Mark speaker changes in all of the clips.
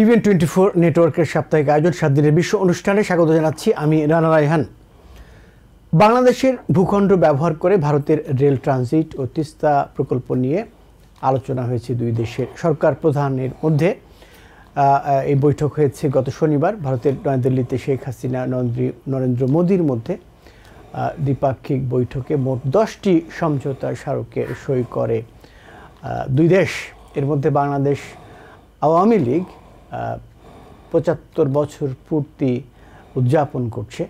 Speaker 1: TVN24 নেটওয়ার্কের সাপ্তাহিক আয়োজন 7 দিনের বিশ্ব অনুষ্ঠানে স্বাগত জানাচ্ছি আমি রানা রায়হান। বাংলাদেশের ভূখণ্ড ব্যবহার করে ভারতের রেল ট্রানজিট ও তিস্তা প্রকল্প নিয়ে আলোচনা হয়েছে দুই দেশের সরকার প্রধানের মধ্যে। এই বৈঠক হয়েছে গত শনিবার ভারতের নয়াদিল্লিতে। শেখ হাসিনা নরেন্দ্র মোদীর মধ্যে দ্বিপাক্ষিক বৈঠকে মোট 10টি সমঝোতা স্মারকে সই করে দুই দেশ। এর মধ্যে বাংলাদেশ আওয়ামী লীগ 75 বছর পূর্তি উদযাপন করছে,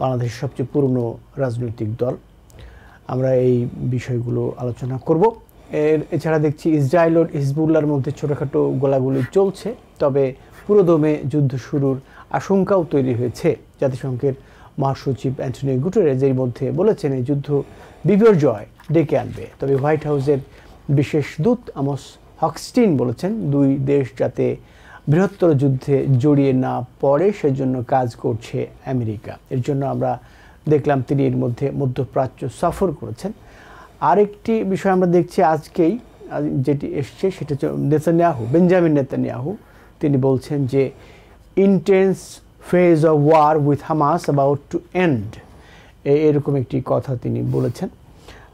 Speaker 1: বাংলাদেশের সবচেয়ে পুরনো রাজনৈতিক দল। আমরা এই বিষয়গুলো আলোচনা করব। এছাড়া দেখছি ইসরায়েল ও হিজবুল্লাহর মধ্যে ছোটোখাটো গোলাগুলি চলছে, তবে পুরোদমে যুদ্ধ শুরুর আশঙ্কাও তৈরি হয়েছে। জাতিসংঘের মহাসচিব অ্যান্টনিও গুটেরেস এর মধ্যে বলেছেন এই যুদ্ধ বিপর্যয় ডেকে আনবে। তবে হোয়াইট হাউসের বিশেষ দূত আমস হকস্টিন বলেছেন দুই দেশ যাতে বৃহত্তর যুদ্ধে জড়িয়ে না পড়ে সেজন্য কাজ করছে আমেরিকা। এর জন্য আমরা দেখলাম তিনি এর মধ্যে মধ্যপ্রাচ্য সফর করেছেন। আরেকটি বিষয় আমরা দেখছি আজকেই যেটি এসছে সেটা হচ্ছে বেঞ্জামিন নেতানিয়াহু। তিনি বলছেন যে intense phase of war with Hamas about to end, এরকম একটি কথা তিনি বলেছেন।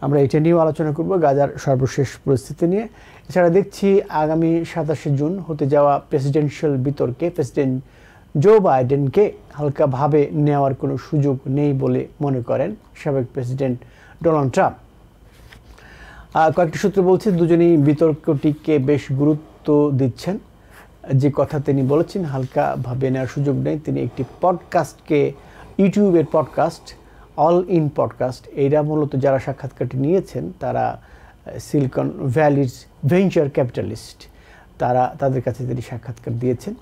Speaker 1: আমরা এটা নিয়েও আলোচনা করব, গাজার সর্বশেষ পরিস্থিতি নিয়ে। এছাড়া দেখছি আগামী 27 জুন হতে যাওয়া প্রেসিডেন্সিয়াল বিতর্কে প্রেসিডেন্ট জো বাইডেনকে হালকাভাবে নেওয়ার কোনো সুযোগ নেই বলে মনে করেন সাবেক প্রেসিডেন্ট ডোনাল্ড ট্রাম্প। কয়েকটি সূত্র বলছে দুজনেই বিতর্কটিকে বেশ গুরুত্ব দিচ্ছেন। যে কথা তিনি বলেছেন হালকাভাবে নেওয়ার সুযোগ নেই, তিনি একটি পডকাস্টকে, ইউটিউবের পডকাস্ট অল ইন পডকাস্ট, এরা মূলত যারা সাক্ষাৎকারটি নিয়েছেন তারা সিলিকন ভ্যালির ভেঞ্চার ক্যাপিটালিস্ট, তাদের কাছে তিনি সাক্ষাৎকার দিয়েছেন।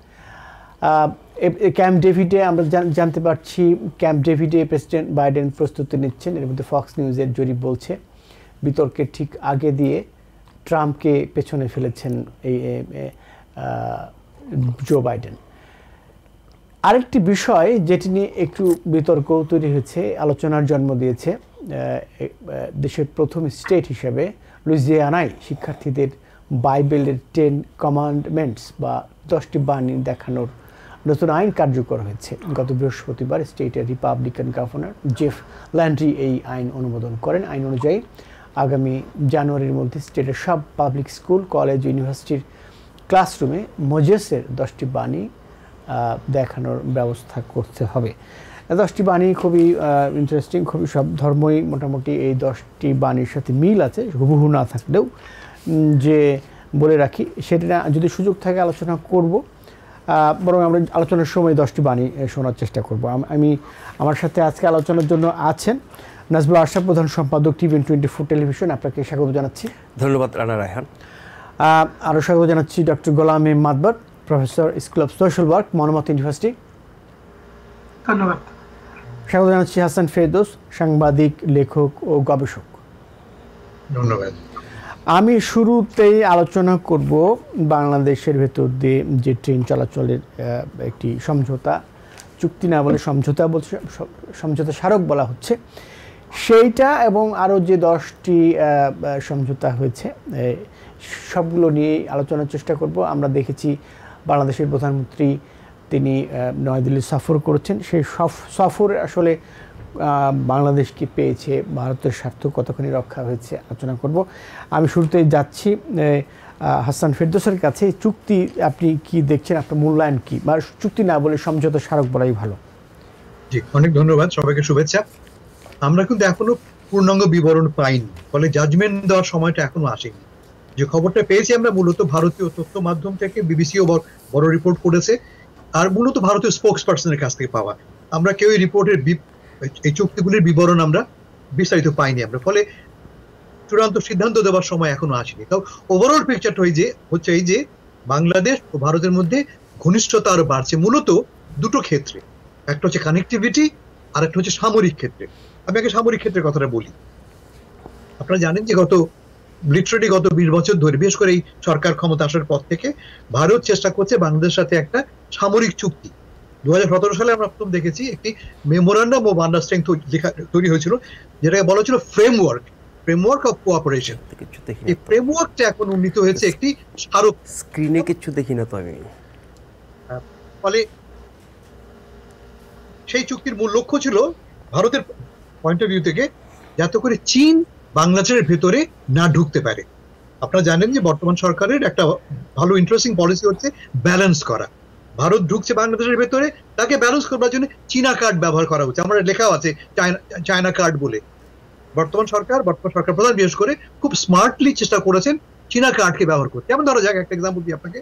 Speaker 1: ক্যাম্প ডেভিডে আমরা জানতে পারছি, ক্যাম্প ডেভিডে প্রেসিডেন্ট বাইডেন প্রস্তুতি নিচ্ছেন। এর মধ্যে ফক্স নিউজের জরিপ বলছে বিতর্কের ঠিক আগে দিয়ে ট্রাম্পকে পেছনে ফেলেছেন এই জো বাইডেন। আরেকটি বিষয় যেটি নিয়ে একটু বিতর্ক তৈরি হয়েছে, আলোচনার জন্ম দিয়েছে, দেশের প্রথম স্টেট হিসেবে লুইজিয়ানায় শিক্ষার্থীদের বাইবেলের 10 কমান্ডমেন্টস বা 10টি বাণী দেখানোর নতুন আইন কার্যকর হয়েছে। গত বৃহস্পতিবার স্টেটের রিপাবলিকান গভর্নর জেফ ল্যান্ড্রি এই আইন অনুমোদন করেন। আইন অনুযায়ী আগামী জানুয়ারির মধ্যে স্টেটের সব পাবলিক স্কুল, কলেজ, ইউনিভার্সিটির ক্লাসরুমে মোজেসের 10টি বাণী দেখানোর ব্যবস্থা করতে হবে। 10টি বাণী খুবই ইন্টারেস্টিং, খুবই সব ধর্মই মোটামুটি এই 10টি বাণীর সাথে মিল আছে, হুবহু না থাকলেও। যে বলে রাখি সেটা যদি সুযোগ থাকে আলোচনা করব, বরং আমরা আলোচনার সময় 10টি বাণী শোনার চেষ্টা করব। আমার সাথে আজকে আলোচনার জন্য আছেন নাজবুল আশরাফ, প্রধান সম্পাদক TVN24 টেলিভিশন। আপনাকে স্বাগত জানাচ্ছি।
Speaker 2: ধন্যবাদ রানা রায়হান।
Speaker 1: আরও স্বাগত জানাচ্ছি doctor Golam Madbor, professor, school of social work, মনোমত ইউনিভার্সিটি।
Speaker 3: ধন্যবাদ।
Speaker 1: স্বাগত জানাচ্ছি হাসান ফেরদৌস, সাংবাদিক, লেখক ও গবেষক।
Speaker 3: ধন্যবাদ।
Speaker 1: আমি শুরুতেই আলোচনা করব বাংলাদেশের ভেতর দিয়ে যে ট্রেন চলাচলের একটি সমঝোতা, চুক্তি না বলে সমঝোতা বলছে, সমঝোতা স্মারক বলা হচ্ছে সেইটা, এবং আরও যে 10টি সমঝোতা হয়েছে সবগুলো নিয়ে আলোচনার চেষ্টা করব। আমরা দেখেছি বাংলাদেশের প্রধানমন্ত্রী তিনি নয়াদিল্লি সফর করেছেন। সেই সফর আসলে বাংলাদেশ কি পেয়েছে, ভারতের স্বার্থ কতখানি রক্ষা হয়েছে আলোচনা করব। আমি শুরুতেই যাচ্ছি হাসান ফেরদৌসের কাছে। চুক্তি আপনি কি দেখছেন, আপনার মূল্যায়ন কি, বা চুক্তি না বলে সমঝোতা স্মারক বলাই ভালো?
Speaker 3: জি, অনেক ধন্যবাদ, সবাইকে শুভেচ্ছা। আমরা কিন্তু এখনো পূর্ণাঙ্গ বিবরণ পাইনি, ফলে জাজমেন্ট দেওয়ার সময়টা এখনো আসেনি। যে খবরটা পেয়েছি আমরা মূলত ভারতীয় তথ্য মাধ্যম থেকে, বিবিসিও বড় রিপোর্ট করেছে, আর মূলত ভারতীয় স্পোক্স পার্সনের কাছ থেকে পাওয়া। আমরা কেউ এই রিপোর্টের এই চুক্তিগুলির বিবরণ আমরা বিস্তারিত পাইনি আমরা, ফলে চূড়ান্ত সিদ্ধান্ত দেওয়ার সময় এখনো আসেনি। তাও ওভারঅল পিকচারটা হচ্ছে এই যে বাংলাদেশ ও ভারতের মধ্যে ঘনিষ্ঠতা আরো বাড়ছে মূলত দুটো ক্ষেত্রে। একটা হচ্ছে কানেক্টিভিটি, আর একটা হচ্ছে সামরিক ক্ষেত্রে। আমি আগে সামরিক ক্ষেত্রের কথাটা বলি। আপনারা জানেন যে গত 20 বছর ধরে, বিশেষ করে এই সরকার ক্ষমতা আসার পর থেকে ভারত চেষ্টা করছে বাংলাদেশের সাথে একটা সামরিক চুক্তি। 2017 সালে আমরা প্রথম দেখেছি একটি মেমোরান্ডাম অফ আন্ডারস্ট্যান্ডিং তৈরি হয়েছিল, যেটাকে বলা ছিল ফ্রেমওয়ার্ক অফ কোঅপারেশন। এই ফ্রেমওয়ার্কটা এখন উন্নীত হয়েছে একটি স্মারক।
Speaker 2: স্ক্রিনে কিছু দেখি না তো আমি।
Speaker 3: ফলে সেই চুক্তির মূল লক্ষ্য ছিল ভারতের পয়েন্ট অফ ভিউ থেকে যাতে করে চীন বাংলাদেশের ভেতরে না ঢুকতে পারে। আপনারা জানেন যে বর্তমান সরকারের একটা ভালো ইন্টারেস্টিং পলিসি হচ্ছে ব্যালেন্স করা। ভারত ঢুকছে বাংলাদেশের ভেতরে, তাকে ব্যালেন্স করবার জন্য চীনা কার্ড ব্যবহার করা হচ্ছে। আমার লেখাও আছে চায়না কার্ড বলে। বর্তমান সরকার প্রধান বিশেষ করে খুব স্মার্টলি চেষ্টা করেছেন চীনা কার্ডকে ব্যবহার করতে। যেমন ধরা যাক, একটা এক্সাম্পল দিই আপনাকে।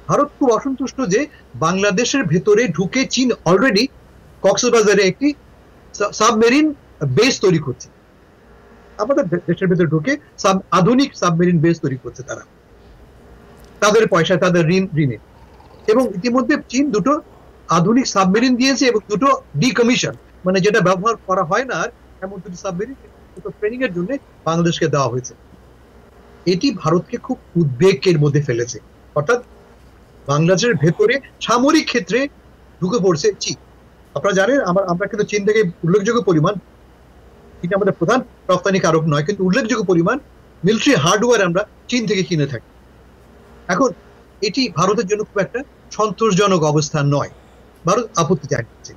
Speaker 3: ভারত খুব অসন্তুষ্ট যে বাংলাদেশের ভেতরে ঢুকে চীন অলরেডি কক্সবাজারে একটি সাবমেরিন বেস তৈরি করছে। আমাদের দেশের ভেতরে ঢুকে আধুনিক সাবমেরিন বেস তৈরি করছে তারা, তাদের পয়সা, তাদের ঋণে। এবং ইতিমধ্যে চীন দুটো আধুনিক সাবমেরিন দিয়েছে এবং দুটো ডিকমিশন, মানে যেটা ব্যবহার করা হয় না আর, এমন দুটো সাবমেরিন ট্রেনিং এর জন্য বাংলাদেশকে দেওয়া হয়েছে। এটি ভারতকে খুব উদ্বেগের মধ্যে ফেলেছে। অর্থাৎ বাংলাদেশের ভেতরে সামরিক ক্ষেত্রে ঢুকে পড়ছে চীন। আপনারা জানেন আমরা কিন্তু চীন থেকে উল্লেখযোগ্য পরিমাণ, চীন আমাদের প্রধান রপ্তানিকারক নয়, কিন্তু উল্লেখযোগ্য পরিমাণ মিলিটারি হার্ডওয়্যার আমরা চীন থেকে কিনে থাকি। এখন এটি ভারতের জন্য খুব একটা সন্তোষজনক অবস্থান নয়। ভারত আপত্তি জানিয়েছে।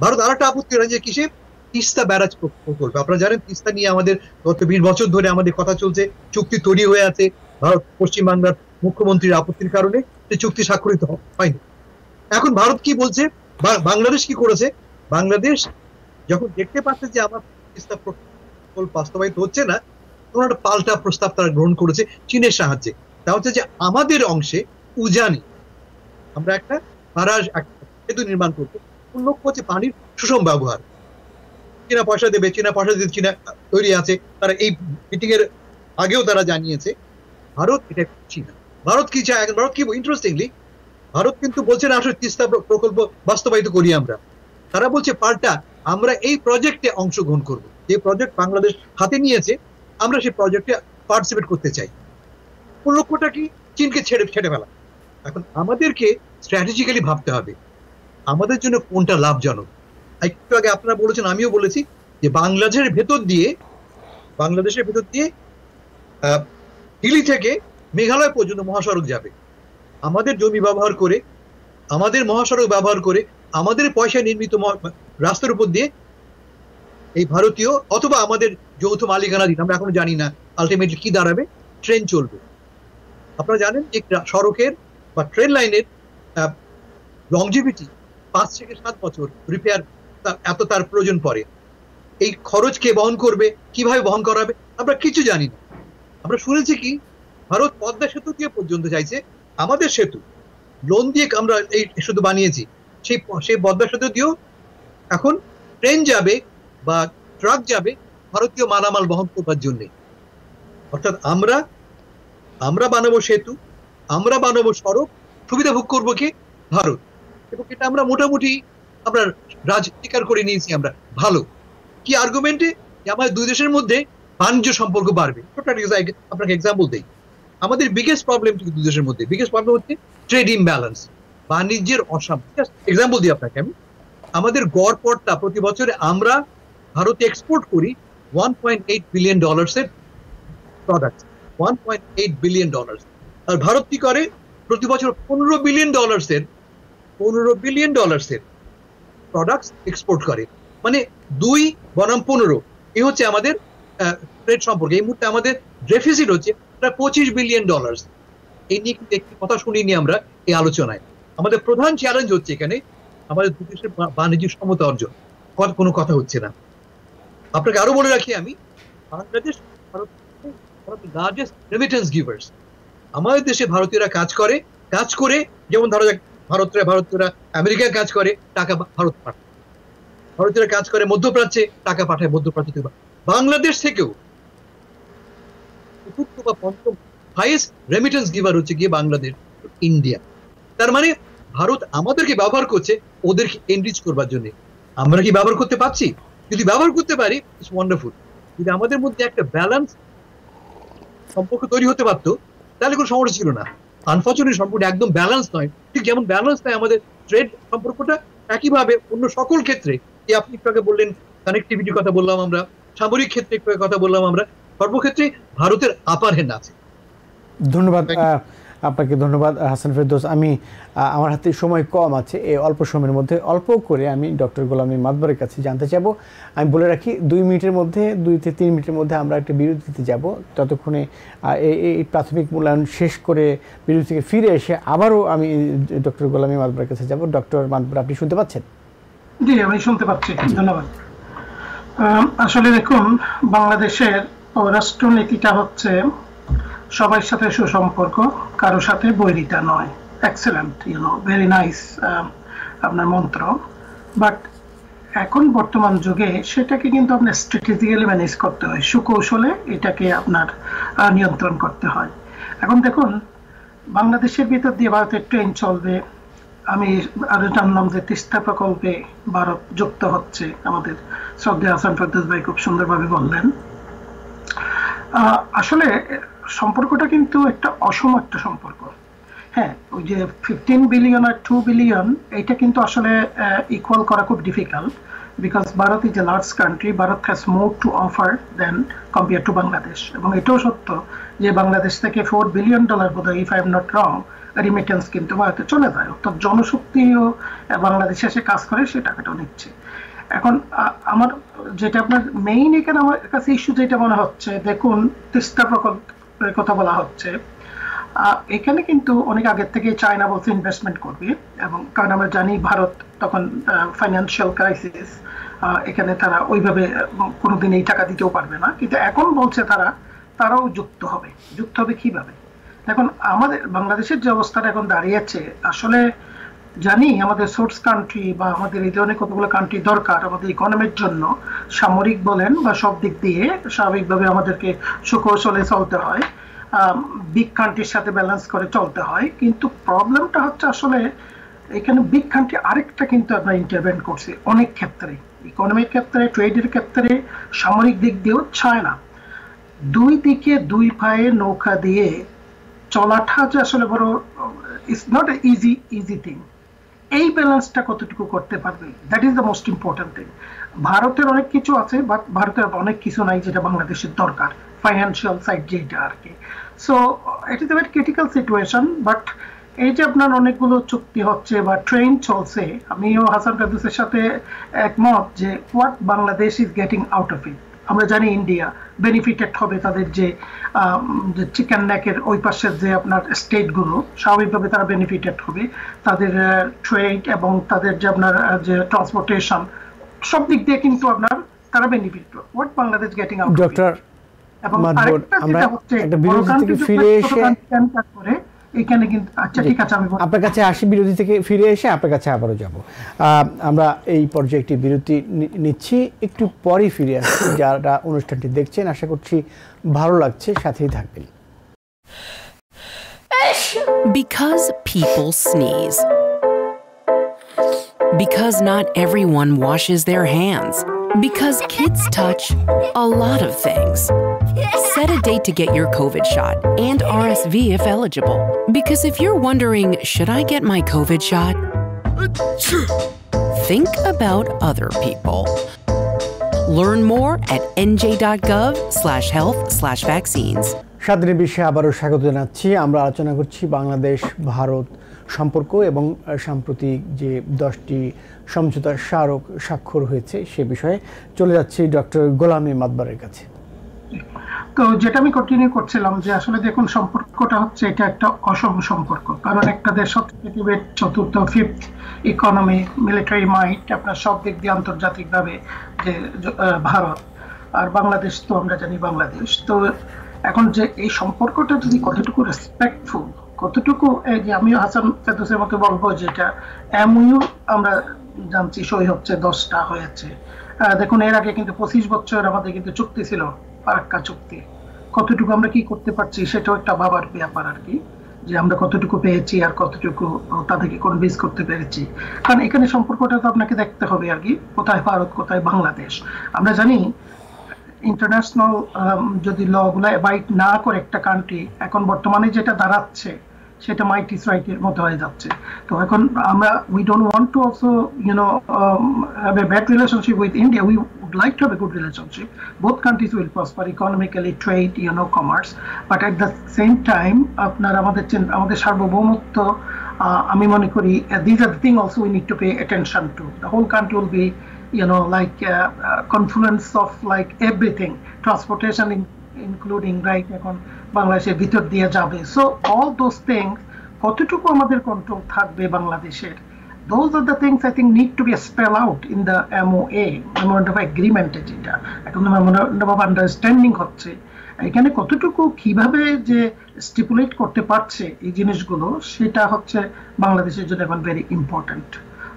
Speaker 3: ভারত আর একটা আপত্তি জানিয়েছে কিসে? তিস্তা ব্যারাজ প্রকল্প। আপনারা জানেন তিস্তা নিয়ে আমাদের গত 20 বছর ধরে আমাদের কথা চলছে, চুক্তি তৈরি হয়ে আছে। ভারত পশ্চিমবাংলার মুখ্যমন্ত্রীর আপত্তির কারণে যে চুক্তি স্বাক্ষরিত হয়নি। এখন ভারত কি বলছে, বাংলাদেশ কি করেছে? বাংলাদেশ যখন দেখতে পাচ্ছে যে আমার তিস্তা প্রকল্প বাস্তবায়িত হচ্ছে না, তখন একটা পাল্টা প্রস্তাব তারা গ্রহণ করেছে চীনের সাহায্যে। তা হচ্ছে যে আমাদের অংশে উজানি আমরা একটা বারাজ সেতু নির্মাণ করবো। লক্ষ্য হচ্ছে পানির সুষম ব্যবহার। চীনা পয়সা দেবে, চীনা তৈরি আছে। তারা এই মিটিং এর আগেও তারা জানিয়েছে। ভারত এটা করছি না। ভারত কি চায়? ভারত কি ইন্টারেস্টিংলি ভারত কিন্তু বলছে না আসলে তিস্তা প্রকল্প বাস্তবায়িত করি আমরা। তারা বলছে পাল্টা আমরা এই প্রজেক্টে অংশগ্রহণ করব। যে প্রজেক্ট বাংলাদেশ হাতে নিয়েছে, আমরা সেই প্রজেক্টে পার্টিসিপেট করতে চাই। কোন লক্ষ্যটা কি? চীনকে ছেড়ে ফেলা। এখন আমাদেরকে স্ট্র্যাটেজিক্যালি ভাবতে হবে আমাদের জন্য কোনটা লাভজনক। একটু আগে আপনারা বলেছেন, আমিও বলেছি যে বাংলাদেশের ভেতর দিয়ে দিল্লি থেকে মেঘালয় পর্যন্ত মহাসড়ক যাবে। আমাদের জমি ব্যবহার করে, আমাদের মহাসড়ক ব্যবহার করে, আমাদের পয়সা নির্মিত রাস্তার উপর দিয়ে এই ভারতীয় অথবা আমাদের যৌথ মালিকানাধীন, আমরা এখনো জানি না আলটিমেটলি কি দাঁড়াবে, ট্রেন চলবে। আপনারা জানেন যে সড়কের বা ট্রেন লাইনের লংজিভিটি 5 থেকে 7 বছর, রিপেয়ার এত তার প্রয়োজন পড়ে। এই খরচ কে বহন করবে, কিভাবে বহন করা হবে, আমরা কিছু জানি না। আমরা শুনেছি কি ভারত পদ্মা সেতু দিয়ে পর্যন্ত চাইছে। আমাদের সেতু লোন দিয়ে আমরা এই সেতু বানিয়েছি, সেই পদ্মা সেতু দিয়েও এখন ট্রেন যাবে বা ট্রাক যাবে ভারতীয় মালামাল বহন করবার জন্য। অর্থাৎ আমরা বানাবো সেতু, আমরা বানাবো সড়ক, সুবিধা ভোগ করবো কে? ভারত। এবং এটা আমরা মোটামুটি আমরা স্বীকার করে নিয়েছি। আমরা ভালো কি আর্গুমেন্টে যে আমাদের দুই দেশের মধ্যে বাণিজ্য সম্পর্ক বাড়বে। আপনাকে এক্সাম্পল দেই, আমাদের বিগেস্ট প্রবলেম দুই দেশের মধ্যে বিগেস্ট প্রবলেম হচ্ছে ট্রেড ইমব্যালেন্স, বাণিজ্যের অসাম। এক্সাম্পল দিই আপনাকে আমি। আমাদের গড় পড়তা প্রতি বছরে আমরা ভারতে এক্সপোর্ট করি $1.8 বিলিয়ন এর প্রোডাক্ট, $1.8 বিলিয়ন। আর ভারত কি করে? প্রতি বছর $15 বিলিয়ন এর প্রোডাক্ট এক্সপোর্ট করে। মানে 2 বনাম 15, এই হচ্ছে আমাদের ট্রেড সম্পর্কে। এই মুহূর্তে আমাদের ডেফিসিট হচ্ছে প্রায় $25 বিলিয়ন। এই নিয়ে কিন্তু একটি কথা শুনিনি আমরা এই আলোচনায়। আমাদের প্রধান চ্যালেঞ্জ হচ্ছে এখানে আমাদের দুই দেশের বাণিজ্যিক সমতা অর্জন, কোনো কথা হচ্ছে না। আপনাকে আরো বলে রাখি আমি, বাংলাদেশ লার্জেস্ট রেমিটেন্স গিভার্স। আমাদের দেশে ভারতীয়রা কাজ করে, যেমন ধরা যাক ভারতীয়রা আমেরিকায় কাজ করে, টাকা ভারত পাঠায়। ভারতীয়রা কাজ করে মধ্যপ্রাচ্যে, টাকা পাঠায় মধ্যপ্রাচ্য থেকে। বাংলাদেশ থেকেও চতুর্থ বা পঞ্চম হাইয়েস্ট রেমিটেন্স গিভার হচ্ছে গিয়ে বাংলাদেশ, ইন্ডিয়া। তার মানে ভারত আমাদেরকে ব্যবহার করছে ওদেরকে এনরিচ করবার জন্য। আমরা কি ব্যবহার করতে পারছি? যদি ব্যবহার করতে পারি, ইটস ওয়ান্ডারফুল। যদি আমাদের মধ্যে একটা ব্যালেন্স সম্পর্ক তৈরি হতে পারতো, তাহলে কোনো সমস্যা ছিল না। আনফর্চুনেট সম্পর্ক একদম ব্যালেন্স নয়। ঠিক যেমন ব্যালেন্স নয় আমাদের ট্রেড সম্পর্কটা, একইভাবে অন্য সকল ক্ষেত্রে, এই আপনি একটু আগে বললেন কানেক্টিভিটির কথা বললাম আমরা, সামরিক ক্ষেত্রে একটু কথা বললাম আমরা, সর্বক্ষেত্রে ভারতের আপার হ্যান্ড আছে।
Speaker 1: ধন্যবাদ। আপনাকে ধন্যবাদ হাসান ফেরদৌস। আমি আমার হাতে সময় কম আছে, এই অল্প সময়ের মধ্যে অল্প করে আমি ডক্টর গোলামী মাতবরের কাছে জানতে চাব। আমি বলে রাখি 2 মিনিটের মধ্যে 2 থেকে 3 মিনিটের মধ্যে আমরা একটা বিরতিতে যাব। ততক্ষণে এই প্রাথমিক মূল্যায়ন শেষ করে বিরতি থেকে ফিরে এসে আবারও আমি ডক্টর গোলামী মাতবরের কাছে যাব। ডক্টর মাতবর, আপনি শুনতে পাচ্ছেন?
Speaker 2: জি, আমি শুনতে পাচ্ছি, ধন্যবাদ। আসলে দেখুন, বাংলাদেশের পররাষ্ট্রনীতিটা হচ্ছে সবার সাথে সুসম্পর্ক, কারোর সাথে বৈরিতা নয়। এক্সেলেন্ট, ভেরি নাইস আপনার মন্ত্র। বাট এখন বর্তমান যুগে সেটাকে কিন্তু আপনার স্ট্র্যাটেজিক্যালি ম্যানেজ করতে হয়, সুকৌশলে এটাকে আপনার নিয়ন্ত্রণ করতে হয়। এখন দেখুন, বাংলাদেশের ভিতর দিয়ে ভারতের ট্রেন চলবে। আমি আরো জানলাম যে তিস্তা প্রকল্পে ভারত যুক্ত হচ্ছে, আমাদের শ্রদ্ধেয় হাসান ফেরদৌস ভাই খুব সুন্দরভাবে বললেন। আসলে সম্পর্কটা কিন্তু একটা অসম একটা সম্পর্ক। হ্যাঁ, ওই যে 15 বিলিয়ন আর 2 বিলিয়ন, এটা কিন্তু আসলে ইকুয়াল করা খুব difficult, because Bharat is a large country, Bharat has more to offer than compare to Bangladesh. এবং এটাও সত্য যে বাংলাদেশ থেকে $4 বিলিয়ন বোধহয়, if I am not wrong, remittance কিন্তু ভারতে চলে যায়। অর্থাৎ জনশক্তিও বাংলাদেশে এসে কাজ করে, সে টাকাটাও নিচ্ছে। এখন আমার যেটা আপনার মেইন এখানে আমার কাছে ইস্যু যেটা মনে হচ্ছে, দেখুন তিস্তা প্রকল্পের কথা বলা হচ্ছে, এখানে কিন্তু অনেক আগের থেকে চায়না বলছে ইনভেস্টমেন্ট করবে, এবং কারণ আমরা জানি ভারত তখন ফাইন্যান্সিয়াল ক্রাইসিস, এখানে তারা ওইভাবে কোনোদিন এই টাকা দিতেও পারবে না, কিন্তু এখন বলছে তারাও যুক্ত হবে। যুক্ত হবে কিভাবে? এখন আমাদের বাংলাদেশের যে অবস্থাটা এখন দাঁড়িয়েছে, আসলে জানি আমাদের সোর্স কান্ট্রি বা আমাদের এই ধরনের কতগুলো কান্ট্রি দরকার আমাদের ইকোনমির জন্য, সামরিক বলেন বা সব দিক দিয়ে স্বাভাবিকভাবে আমাদেরকে সুকৌশলে চলতে হয়, বিগ কান্ট্রির সাথে ব্যালেন্স করে চলতে হয়। কিন্তু প্রবলেমটা হচ্ছে আসলে এখানে বিগ কান্ট্রি আরেকটা কিন্তু আমরা ইন্টারভেন করছি অনেক ক্ষেত্রে, ইকোনমির ক্ষেত্রে, ট্রেডের ক্ষেত্রে, সামরিক দিক দিয়েও। চায়না দুই দিকে দুই পায়ে নৌকা দিয়ে চলাটা যে আসলে বড়, it's not a easy thing. এই ব্যালেন্সটা কতটুকু করতে পারবে, that is the most important thing. ভারতের অনেক কিছু আছে, বাট ভারতের অনেক কিছু নাই যেটা বাংলাদেশের দরকার, ফাইন্যান্সিয়াল সাইড যেটা আর কি। So it is a very critical situation. But এই যে আপনার অনেকগুলো চুক্তি হচ্ছে বা ট্রেন চলছে, আমিও হাসান ফেরদৌসের সাথে একমত যে what Bangladesh is getting out of it. আমরা জানি ইন্ডিয়া বেনিফিটেড হবে, তাদের যে চিকেন নেকের ওই পাশের যে আপনার স্টেটগুলো, স্বাভাবিকভাবে তারা বেনিফিটেড হবে, তাদের ট্রেড এবং তাদের যে আপনার যে ট্রান্সপোর্টেশন, সব দিক দিয়ে কিন্তু আপনার তারা benefit. What Bangladesh getting out
Speaker 1: doctor Matbar, আমরা একটা বিরতি থেকে ফিরে এসে
Speaker 2: এখানে কিন্তু, আচ্ছা ঠিক আছে, আমি
Speaker 1: আপনার কাছে আসি, বিরতি থেকে ফিরে এসে আপনার কাছে আবারও যাব। আমরা এই পর্যায়ে একটি বিরতি নিচ্ছি, একটু পরেই ফিরে আসছি। যারা অনুষ্ঠানটি দেখছেন আশা করছি ভালো লাগছে, সাথেই থাকবেন।
Speaker 4: Because people sneeze. Because not everyone washes their hands. Because kids touch a lot of things. Set a date to get your COVID shot and RSV if eligible. Because if you're wondering, should I get my COVID shot? Think about other people. Learn more at nj.gov/health/vaccines.
Speaker 1: স্বাধীন বিশ্বে আবারও স্বাগত জানাচ্ছি। আমরা আলোচনা করছি বাংলাদেশ ভারত সম্পর্ক এবং সাম্প্রতিক যে 10টি সমঝোতা স্মারক স্বাক্ষর হয়েছে সে বিষয়ে। চলে যাচ্ছি ডক্টর গোলামী মাতবরের কাছে।
Speaker 2: তো যেটা আমি কন্টিনিউ করছিলাম যে আসলে দেখুন, সম্পর্কটা হচ্ছে এটা একটা অসম সম্পর্ক, কারণ একটা দেশ হচ্ছে পৃথিবীর চতুর্থ, ফিফথ ইকোনমি, মিলিটারি মাইট, আপনার সব দিক দিয়ে আন্তর্জাতিকভাবে যে ভারত, আর বাংলাদেশ তো আমরা জানি বাংলাদেশ। তো এখন যে এই সম্পর্কটা যদি কতটুকু রেসপেক্টফুল, কতটুকু, এই যে আমিও হাসান ফেরদৌসের মতো বলবো যেটা এমইউ আমরা জানছি সই হচ্ছে, 10টা হয়েছে। দেখুন, এর আগে কিন্তু 25 বছর আমাদের কিন্তু চুক্তি ছিল, ফারাক্কা চুক্তি। কতটুকু আমরা কি করতে পারছি সেটাও একটা ভাবার ব্যাপার আর কি, যে আমরা কতটুকু পেয়েছি আর কতটুকু তাদেরকে কনভিন্স করতে পেরেছি। কারণ এখানে সম্পর্কটা তো আপনাকে দেখতে হবে আর কি, কোথায় ভারত কোথায় বাংলাদেশ। আমরা জানি ইন্টারন্যাশনাল যদি ল গুলা অ্যাবাইড না করে একটা কান্ট্রি, এখন বর্তমানে যেটা দাঁড়াচ্ছে সেটা মাইট ইজ রাইটের মতো হয়ে যাচ্ছে। তো এখন আমরা we don't want to also have a bad relationship with India, we would like to have a good relationship. Both countries will prosper economically, trade, commerce. But at the same time, আপনার আমাদের সার্বভৌমত্ব, আমি মনে করি these are the things also we need to pay attention to. The whole country will be, like confluence of like everything, transportation including right এখন বাংলাদেশের ভিতর দিয়ে যাবে. So all those things কতটুকু আমাদের কন্ট্রোল থাকবে বাংলাদেশের, those are the things I think need to be spelled out in the MOA, Memorandum of Agreement. যেটা এখন Memorandum of Understanding হচ্ছে, এখানে কতটুকু কিভাবে যে স্টিপুলেট করতে পারছে এই জিনিসগুলো, সেটা হচ্ছে বাংলাদেশের জন্য এখন very important.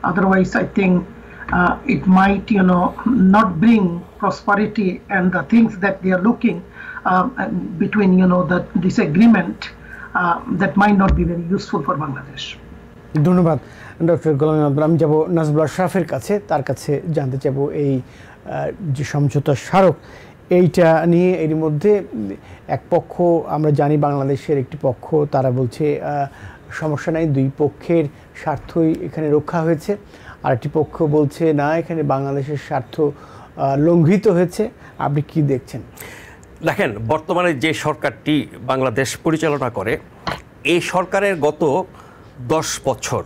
Speaker 2: Otherwise I think it might not bring prosperity and the things that they are looking between this agreement that might not be very useful for Bangladesh.
Speaker 1: ধন্যবাদ ডক্টর গোলাম আব্দুল। আমি যাব নাজবুল আশরাফের কাছে, তার কাছে জানতে চাইব এই যে সমঝোতা স্মারক, এইটা নিয়ে এর মধ্যে এক পক্ষ আমরা জানি বাংলাদেশের একটি পক্ষ তারা বলছে সমস্যা নাই, দুই পক্ষের স্বার্থই এখানে রক্ষা হয়েছে, আর একটি পক্ষ বলছে না এখানে বাংলাদেশের স্বার্থ লঙ্ঘিত হয়েছে। আপনি কি দেখছেন?
Speaker 5: দেখেন, বর্তমানে যে সরকারটি বাংলাদেশ পরিচালনা করে, এই সরকারের গত 10 বছর,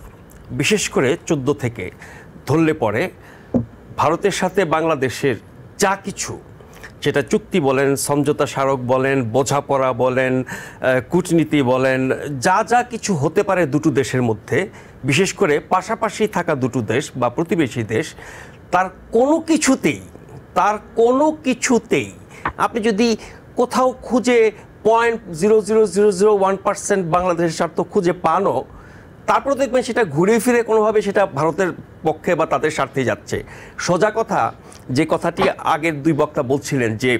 Speaker 5: বিশেষ করে 14 থেকে ধরলে পরে ভারতের সাথে বাংলাদেশের যা কিছু, যেটা চুক্তি বলেন, সমঝোতা স্মারক বলেন, বোঝাপড়া বলেন, কূটনীতি বলেন, যা যা কিছু হতে পারে দুটো দেশের মধ্যে, বিশেষ করে পাশাপাশি থাকা দুটো দেশ বা প্রতিবেশী দেশ, তার কোনো কিছুতেই আপনি যদি কোথাও খুঁজে 0.00001% বাংলাদেশের স্বার্থ খুঁজে পানও, তারপর দেখবেন সেটা ঘুরে ফিরে কোনোভাবে সেটা ভারতের পক্ষে বা তাদের স্বার্থে যাচ্ছে। সোজা কথা, যে কথাটি আগের দুই বক্তা বলছিলেন যে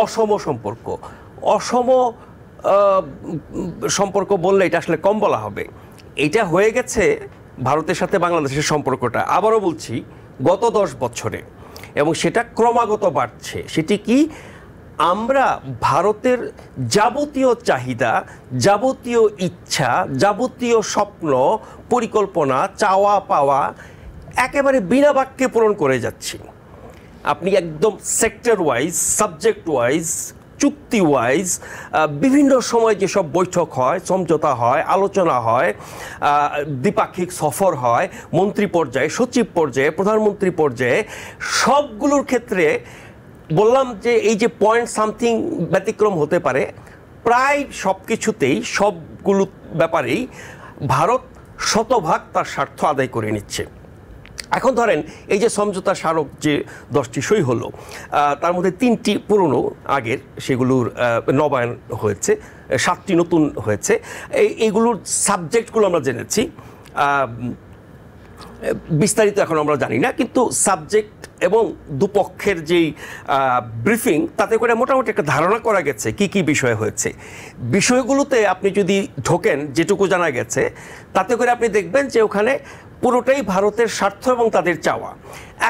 Speaker 5: অসম সম্পর্ক বললে এটা আসলে কম বলা হবে। এটা হয়ে গেছে ভারতের সাথে বাংলাদেশের সম্পর্কটা, আবারও বলছি, গত 10 বছরে, এবং সেটা ক্রমাগত বাড়ছে। সেটি কি? আমরা ভারতের যাবতীয় চাহিদা, যাবতীয় ইচ্ছা, যাবতীয় স্বপ্ন, পরিকল্পনা, চাওয়া পাওয়া একেবারে বিনা বাক্যে পূরণ করে যাচ্ছি। আপনি একদম সেক্টর ওয়াইজ, সাবজেক্ট ওয়াইজ, চুক্তি ওয়াইজ বিভিন্ন সময় যেসব বৈঠক হয়, সমঝোতা হয়, আলোচনা হয়, দ্বিপাক্ষিক সফর হয়, মন্ত্রী পর্যায়ে, সচিব পর্যায়ে, প্রধানমন্ত্রী পর্যায়ে, সবগুলোর ক্ষেত্রে বললাম যে এই যে পয়েন্ট সামথিং ব্যতিক্রম হতে পারে, প্রায় সব কিছুতেই, সবগুলো ব্যাপারেই ভারত শতভাগ তার স্বার্থ আদায় করে নিচ্ছে। এখন ধরেন এই যে সমঝোতা স্মারক যে 10টি সই হলো, তার মধ্যে 3টি পুরনো আগের, সেগুলোর নবায়ন হয়েছে, 7টি নতুন হয়েছে। এইগুলোর সাবজেক্টগুলো আমরা জেনেছি, বিস্তারিত এখন আমরা জানি না, কিন্তু সাবজেক্ট এবং দুপক্ষের যেই ব্রিফিং, তাতে করে মোটামুটি একটা ধারণা করা গেছে কি কি বিষয় হয়েছে। বিষয়গুলোতে আপনি যদি ঢোকেন, যেটুকু জানা গেছে, তাতে করে আপনি দেখবেন যে ওখানে পুরোটাই ভারতের স্বার্থ এবং তাদের চাওয়া।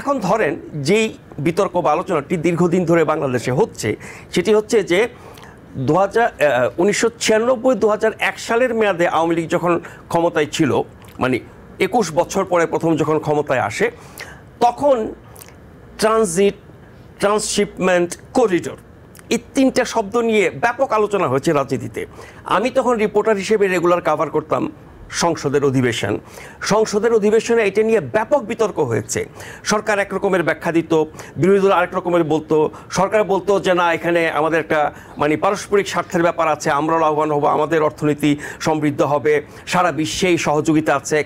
Speaker 5: এখন ধরেন যেই বিতর্ক বা আলোচনাটি দীর্ঘদিন ধরে বাংলাদেশে হচ্ছে, সেটি হচ্ছে যে 1996-2001 সালের মেয়াদে আওয়ামী লীগ যখন ক্ষমতায় ছিল, মানে 21 বছর পরে প্রথম যখন ক্ষমতায় আসে, তখন ট্রানজিট, ট্রান্সশিপমেন্ট, করিডোর, এই 3টা শব্দ নিয়ে ব্যাপক আলোচনা হয়েছে রাজনীতিতে। আমি তখন রিপোর্টার হিসেবে রেগুলার কাভার করতাম সংসদের অধিবেশনে এটা নিয়ে ব্যাপক বিতর্ক হয়েছে। সরকার এক রকমের ব্যাখ্যা দিত, বিরোধী দল আরেক রকমের বলতো। সরকার বলতো যে না, এখানে আমাদের একটা পারস্পরিক স্বার্থের ব্যাপার আছে, আমরা লাভবান হব, আমাদের অর্থনীতি সমৃদ্ধ হবে, সারা বিশ্বেই সহযোগিতা আছে,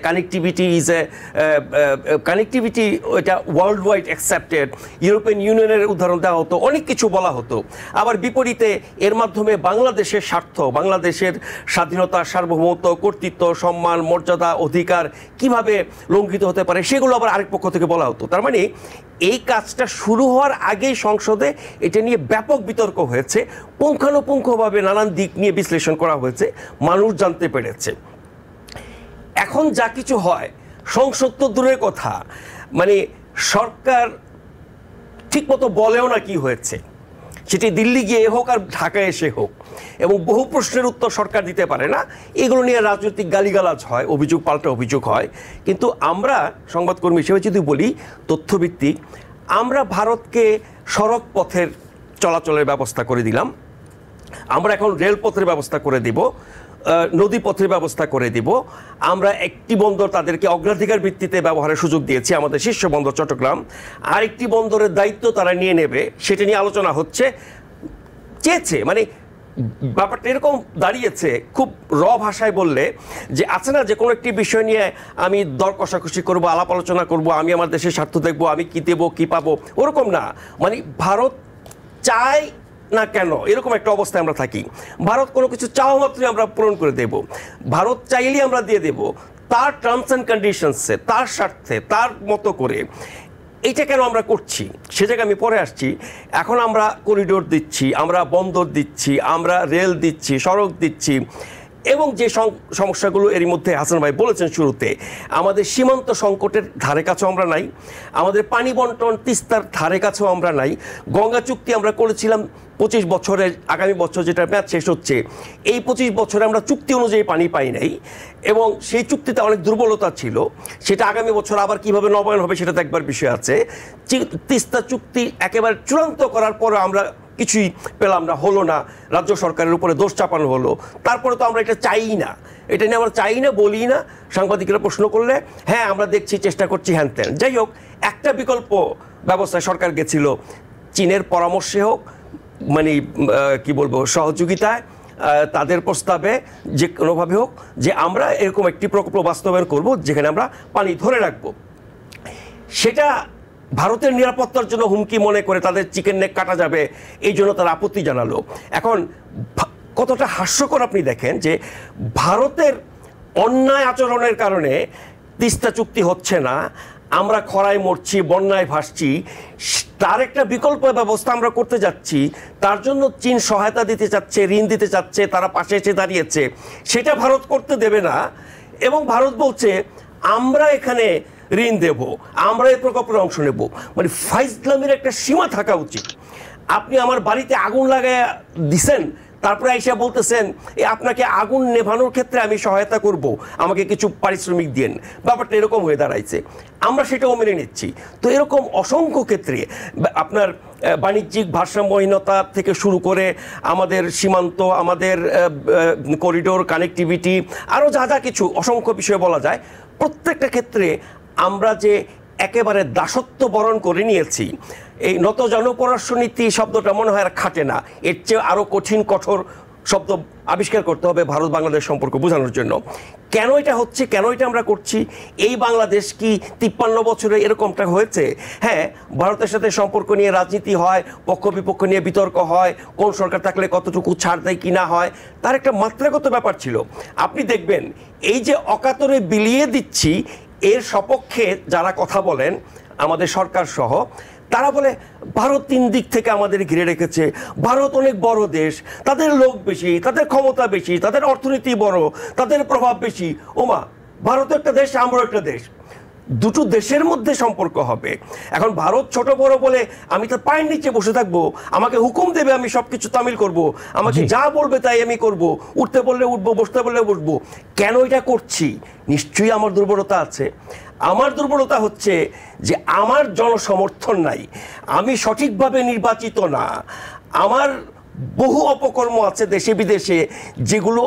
Speaker 5: কানেক্টিভিটি এটা ওয়ার্ল্ড ওয়াইড অ্যাকসেপ্টেড, ইউরোপিয়ান ইউনিয়নের উদাহরণ দেওয়া হতো, অনেক কিছু বলা হতো। আবার বিপরীতে এর মাধ্যমে বাংলাদেশের স্বার্থ, বাংলাদেশের স্বাধীনতা, সার্বভৌমত্ব, কর্তৃত্ব, সম্মান, মর্যাদা, অধিকার কিভাবে লঙ্ঘিত হতে পারে, সেগুলো আবার আরেক পক্ষ থেকে বলা হতো। তার মানে এই কাজটা শুরু হওয়ার আগেই সংসদে এটা নিয়ে ব্যাপক বিতর্ক হয়েছে, পুঙ্খানুপুঙ্খভাবে নানান দিক নিয়ে বিশ্লেষণ করা হয়েছে, মানুষ জানতে পেরেছে। এখন যা কিছু হয়, সংসদ তো দূরের কথা, সরকার ঠিকমতো বলেও না কি হয়েছে। সেটি দিল্লি গিয়ে হোক আর ঢাকায় এসে হোক, এবং বহু প্রশ্নের উত্তর সরকার দিতে পারে না। এগুলো নিয়ে রাজনৈতিক গালিগালাজ হয়, অভিযোগ পাল্টা অভিযোগ হয়। কিন্তু আমরা সংবাদকর্মী হিসেবে যদি বলি তথ্যভিত্তিক, আমরা ভারতকে সড়ক পথের চলাচলের ব্যবস্থা করে দিলাম, আমরা এখন রেলপথের ব্যবস্থা করে দিব, নদী পথের ব্যবস্থা করে দিব, আমরা একটি বন্দর তাদেরকে অগ্রাধিকার ভিত্তিতে ব্যবহারের সুযোগ দিয়েছি, আমাদের শীর্ষ বন্দর চট্টগ্রাম। আরেকটি বন্দরের দায়িত্ব তারা নিয়ে নেবে, সেটা নিয়ে আলোচনা হচ্ছে। চেয়েছে মানে ব্যাপারটা এরকম দাঁড়িয়েছে, খুব ভাষায় বললে যে আছে না যে কোনো একটি বিষয় নিয়ে আমি দর কষাকষি করবো, আলাপ আলোচনা করবো, আমি আমার দেশের স্বার্থ দেখবো, আমি কি দেবো কি পাবো, ওরকম না। মানে ভারত চায় না কেন এরকম একটা অবস্থায় আমরা থাকি। ভারত কোনো কিছু চাওয়া মাত্রই আমরা পূরণ করে দেব, ভারত চাইলেই আমরা দিয়ে দেব, তার টার্মস অ্যান্ড কন্ডিশনসে, তার স্বার্থে, তার মতো করে। এইটা কেন আমরা করছি সে জায়গায় আমি পরে আসছি। এখন আমরা করিডোর দিচ্ছি, আমরা বন্দর দিচ্ছি, আমরা রেল দিচ্ছি, সড়ক দিচ্ছি, এবং যে সমস্যাগুলো এরই মধ্যে হাসান ভাই বলেছেন শুরুতে, আমাদের সীমান্ত সংকটের ধারে কাছেও আমরা নাই, আমাদের পানি বন্টন তিস্তার ধারে কাছেও আমরা নাই। গঙ্গা চুক্তি আমরা করেছিলাম 25 বছরের, আগামী বছর যেটা মেয়াদ শেষ হচ্ছে, এই 25 বছরে আমরা চুক্তি অনুযায়ী পানি পাই নাই, এবং সেই চুক্তিতে অনেক দুর্বলতা ছিল। সেটা আগামী বছর আবার কিভাবে নবায়ন হবে সেটা দেখবার বিষয় আছে। তিস্তা চুক্তি একেবারে চূড়ান্ত করার পরে আমরা কিছুই পেলাম না, হলো না, রাজ্য সরকারের উপরে দোষ চাপানো হলো। তারপরে তো আমরা এটা চাই না, এটা নিয়ে আমরা চাই না, বলি না। সাংবাদিকরা প্রশ্ন করলে হ্যাঁ আমরা দেখছি, চেষ্টা করছি, হ্যান ত্যান। যাই হোক, একটা বিকল্প ব্যবস্থায় সরকার গেছিল, চীনের পরামর্শে হোক, মানে কি বলবো, সহযোগিতায়, তাদের প্রস্তাবে, যে কোনোভাবে হোক, যে আমরা এরকম একটি প্রকল্প বাস্তবায়ন করব যেখানে আমরা পানি ধরে রাখবো। সেটা ভারতের নিরাপত্তার জন্য হুমকি মনে করে তাদের চিকেন নেক কাটা যাবে, এই জন্য তারা আপত্তি জানালো। এখন কতটা হাস্যকর আপনি দেখেন যে ভারতের অন্যায় আচরণের কারণে তিস্তা চুক্তি হচ্ছে না, আমরা খরায় মরছি, বন্যায় ভাসছি, তার একটা বিকল্প ব্যবস্থা আমরা করতে যাচ্ছি। তার জন্য চীন সহায়তা দিতে চাচ্ছে, ঋণ দিতে চাচ্ছে, তারা পাশে এসে দাঁড়িয়েছে, সেটা ভারত করতে দেবে না। এবং ভারত বলছে আমরা এখানে ঋণ দেব, আমরা এই প্রকল্পের অংশ নেব। মানে ফাইজলামের একটা সীমা থাকা উচিত। আপনি আমার বাড়িতে আগুন লাগায় দিছেন, তারপরে এসে বলতেছেন আপনাকে আগুন নেভানোর ক্ষেত্রে আমি সহায়তা করব, আমাকে কিছু পারিশ্রমিক দিন। ব্যাপারটা এরকম হয়ে দাঁড়াইছে, আমরা সেটাও মেনে নিচ্ছি। তো এরকম অসংখ্য ক্ষেত্রে আপনার বাণিজ্যিক ভারসাম্যহীনতা থেকে শুরু করে আমাদের সীমান্ত, আমাদের করিডোর, কানেক্টিভিটি, আরও যা যা কিছু অসংখ্য বিষয় বলা যায়, প্রত্যেকটা ক্ষেত্রে আমরা যে একেবারে দাসত্ব বরণ করে নিয়েছি। এই নত জনপররাষ্ট্রনীতি শব্দটা মনে হয় আর খাটে না, এর চেয়ে আরও কঠিন কঠোর শব্দ আবিষ্কার করতে হবে ভারত বাংলাদেশ সম্পর্ক বোঝানোর জন্য। কেন এটা হচ্ছে, কেন এটা আমরা করছি? এই বাংলাদেশ কি 53 বছরে এরকমটা হয়েছে? হ্যাঁ, ভারতের সাথে সম্পর্ক নিয়ে রাজনীতি হয়, পক্ষ বিপক্ষ নিয়ে বিতর্ক হয়, কোন সরকার থাকলে কতটুকু ছাড় দেয় কি না হয়, তার একটা মাত্রাগত ব্যাপার ছিল। আপনি দেখবেন এই যে অকাতরে বিলিয়ে দিচ্ছি, এর সপক্ষে যারা কথা বলেন আমাদের সরকার সহ, তারা বলে ভারত 3 দিক থেকে আমাদের ঘিরে রেখেছে, ভারত অনেক বড় দেশ, তাদের লোক বেশি, তাদের ক্ষমতা বেশি, তাদের অর্থনীতি বড়, তাদের প্রভাব বেশি। ওমা, ভারত একটা দেশ, আমরা একটা দেশ, দুটো দেশের মধ্যে সম্পর্ক হবে। এখন ভারত ছোট বড় বলে আমি তার পায়ের নিচে বসে থাকবো, আমাকে হুকুম দেবে, আমি সবকিছু তামিল করব, আমাকে যা বলবে তাই আমি করব, উঠতে বললে উঠবো, বসতে বললে বসবো। কেন এটা করছি? নিশ্চয়ই আমার দুর্বলতা আছে। আমার দুর্বলতা হচ্ছে যে আমার জনসমর্থন নাই, আমি সঠিকভাবে নির্বাচিত না, আমার বহু অপকর্ম আছে দেশে বিদেশে, যেগুলো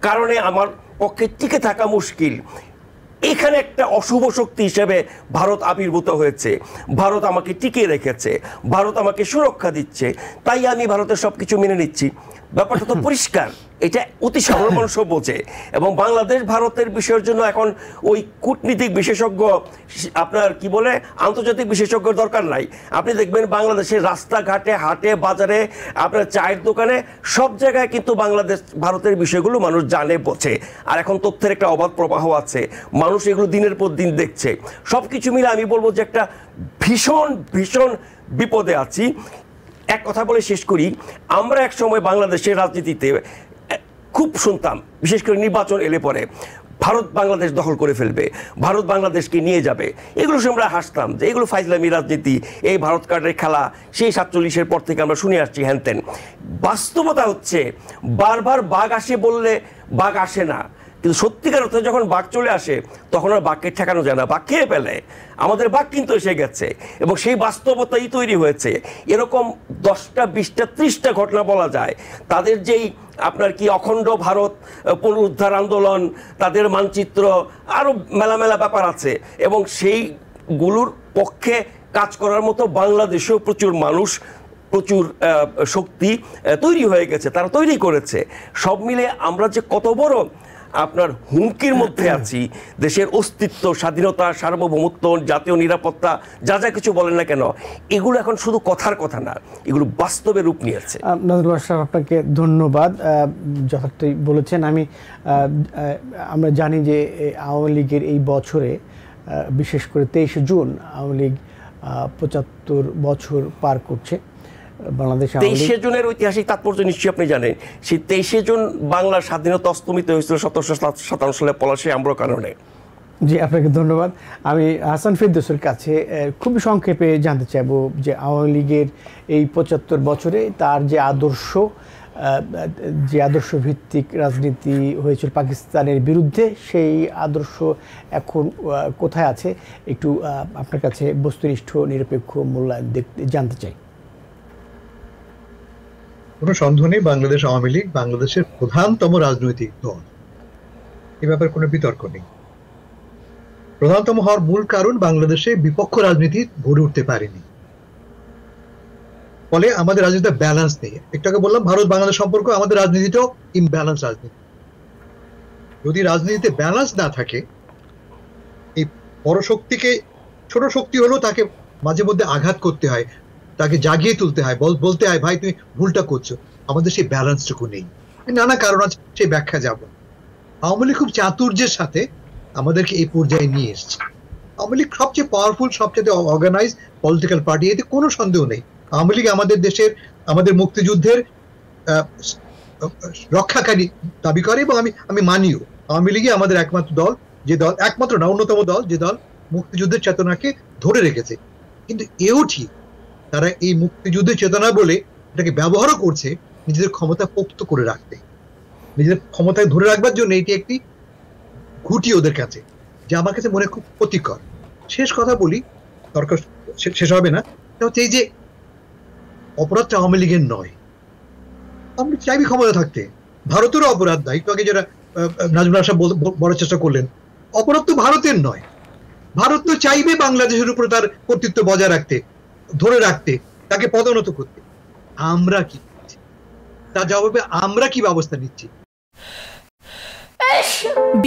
Speaker 5: কারণে আমার পক্ষে টিকে থাকা মুশকিল। এখানে একটা অশুভ শক্তি হিসেবে ভারত আবির্ভূত হয়েছে, ভারত আমাকে টিকিয়ে রেখেছে, ভারত আমাকে সুরক্ষা দিচ্ছে, তাই আমি ভারতের সবকিছু মেনে নিচ্ছি। ব্যাপারটা তো পরিষ্কার, এটা অতি সাধারণ মানুষ বোঝে। এবং বাংলাদেশ ভারতের বিষয়ের জন্য এখন ওই কূটনীতিক বিশেষজ্ঞ, আপনার কি বলে, আন্তর্জাতিক বিশেষজ্ঞের দরকার নাই। আপনি দেখবেন বাংলাদেশের রাস্তাঘাটে, হাটে, বাজারে, আপনার চায়ের দোকানে, সব জায়গায় কিন্তু বাংলাদেশ ভারতের বিষয়গুলো মানুষ জানে, বোঝে। আর এখন তথ্যের একটা অবাধ প্রবাহ আছে, মানুষ এগুলো দিনের পর দিন দেখছে। সব কিছু মিলে আমি বলবো যে একটা ভীষণ ভীষণ বিপদে আছি। এক কথা বলে শেষ করি, আমরা এক সময় বাংলাদেশের রাজনীতিতে খুব শুনতাম, বিশেষ করে নির্বাচন এলে পরে, ভারত বাংলাদেশ দখল করে ফেলবে, ভারত বাংলাদেশকে নিয়ে যাবে। এগুলো শুনে আমরা হাসতাম যে এগুলো ফাইজলামি রাজনীতি, এই ভারত কার্ডের খেলা, সেই 47-এর পর থেকে আমরা শুনে আসছি হ্যানতেন। বাস্তবতা হচ্ছে বারবার বাঘ আসে বললে বাঘ আসে না, কিন্তু সত্যিকার অর্থে যখন বাঘ চলে আসে তখন আর বাঘকে ঠেকানো যায় না, বাঘ খেয়ে ফেলে। আমাদের বাঘ কিন্তু এসে গেছে এবং সেই বাস্তবতাই তৈরি হয়েছে। এরকম 10টা 20টা 30টা ঘটনা বলা যায়। তাদের যেই আপনার কি অখণ্ড ভারত পুনরুদ্ধার আন্দোলন, তাদের মানচিত্র, আরও মেলা মেলা ব্যাপার আছে এবং সেইগুলোর পক্ষে কাজ করার মতো বাংলাদেশেও প্রচুর মানুষ, প্রচুর শক্তি তৈরি হয়ে গেছে, তারা তৈরি করেছে। সব মিলে আমরা যে কত বড় আপনার হুমকির মধ্যে আছি, দেশের অস্তিত্ব, স্বাধীনতা, সার্বভৌমত্ব, জাতীয় নিরাপত্তা, যা যা কিছু বলেন না কেন, এগুলো এখন শুধু কথার কথা না, এগুলো বাস্তবে রূপ নিয়েছে।
Speaker 1: নজরুল আশরাফ, আপনাকে ধন্যবাদ, যথার্থই বলেছেন। আমরা জানি যে আওয়ামী লীগের এই বছরে, বিশেষ করে 23শে জুন আওয়ামী লীগ 75 বছর পার করছে। বাংলাদেশ
Speaker 5: 23শে জুনের ঐতিহাসিক তাৎপর্য নিশ্চয়ই আপনি জানেন। সেই 23শে জুন বাংলার স্বাধীনতা অস্তমিত হয়েছিল 1757 সালে পলাশী আম্র কারণে।
Speaker 1: জি, আপনাকে ধন্যবাদ। আমি হাসান ফেরদৌসের কাছে খুবই সংক্ষেপে জানতে চাইব যে আওয়ামী লীগের এই 75 বছরে তার যে আদর্শ ভিত্তিক রাজনীতি হয়েছিল পাকিস্তানের বিরুদ্ধে, সেই আদর্শ এখন কোথায় আছে, একটু আপনার কাছে বস্তুনিষ্ঠ নিরপেক্ষ মূল্যায়ন জানতে চাই।
Speaker 3: কোনো সন্দেহ নেই, বাংলাদেশ আওয়ামী লীগ বাংলাদেশের প্রধানতম রাজনৈতিক দল, এ ব্যাপারে কোনো বিতর্ক নেই। প্রধানতম হওয়ার মূল কারণ বাংলাদেশে বিপক্ষ রাজনীতি গড়ে উঠতে পারেনি, ফলে আমাদের রাজনীতিতে ব্যালেন্স নেই। একটু আগে বললাম ভারত বাংলাদেশ সম্পর্ক, আমাদের রাজনীতিটাও ইমব্যালেন্স রাজনীতি। যদি রাজনীতিতে ব্যালেন্স না থাকে, এই বড় শক্তিকে ছোট শক্তি হলেও তাকে মাঝে মধ্যে আঘাত করতে হয়, তাকে জাগিয়ে তুলতে হয়, বলতে হয় ভাই তুমি ভুলটা করছো। আমাদের সেই ব্যালেন্সটুকু নেই, নানা কারণ আছে, সেই ব্যাখ্যা যাব। আওয়ামী লীগ খুব চাতুর্যের সাথে আমাদেরকে এই পর্যায়ে নিয়ে এসছে। আওয়ামী লীগ সবচেয়ে পাওয়ারফুল, সবচেয়ে অর্গানাইজ পলিটিক্যাল পার্টি, এতে কোনো সন্দেহ নেই। আওয়ামী লীগ আমাদের দেশের, আমাদের মুক্তিযুদ্ধের রক্ষাকারী দাবি করে এবং আমি মানিও। আওয়ামী লীগই আমাদের একমাত্র দল, যে দল, একমাত্র না অন্যতম দল, যে দল মুক্তিযুদ্ধের চেতনাকে ধরে রেখেছে। কিন্তু এও ঠিক, তারা এই মুক্তিযুদ্ধের চেতনা বলে এটাকে ব্যবহারও করছে নিজেদের ক্ষমতা পোক্ত করে রাখতে, নিজেদের ক্ষমতায় ধরে রাখবার জন্য। এটি একটি ঘুটি ওদের কাছে, যে আমার কাছে মনে খুব ক্ষতিকর। শেষ কথা বলি, দরকার শেষ হবে না, হচ্ছে এই যে অপরাধটা আওয়ামী লীগের নয়। আমি চাইবি ক্ষমতা থাকতে, ভারতেরও অপরাধ নাই। একটু আগে যারা নাজমুল আশরাফ বলার চেষ্টা করলেন, অপরাধ তো ভারতের নয়। ভারত তো চাইবে বাংলাদেশের উপরে তার কর্তৃত্ব বজায় রাখতে, ধরে রাখতে, তাকে পদোন্নত করতে। আমরা কি করছি? তার জবাবে আমরা কি ব্যবস্থা নিচ্ছি?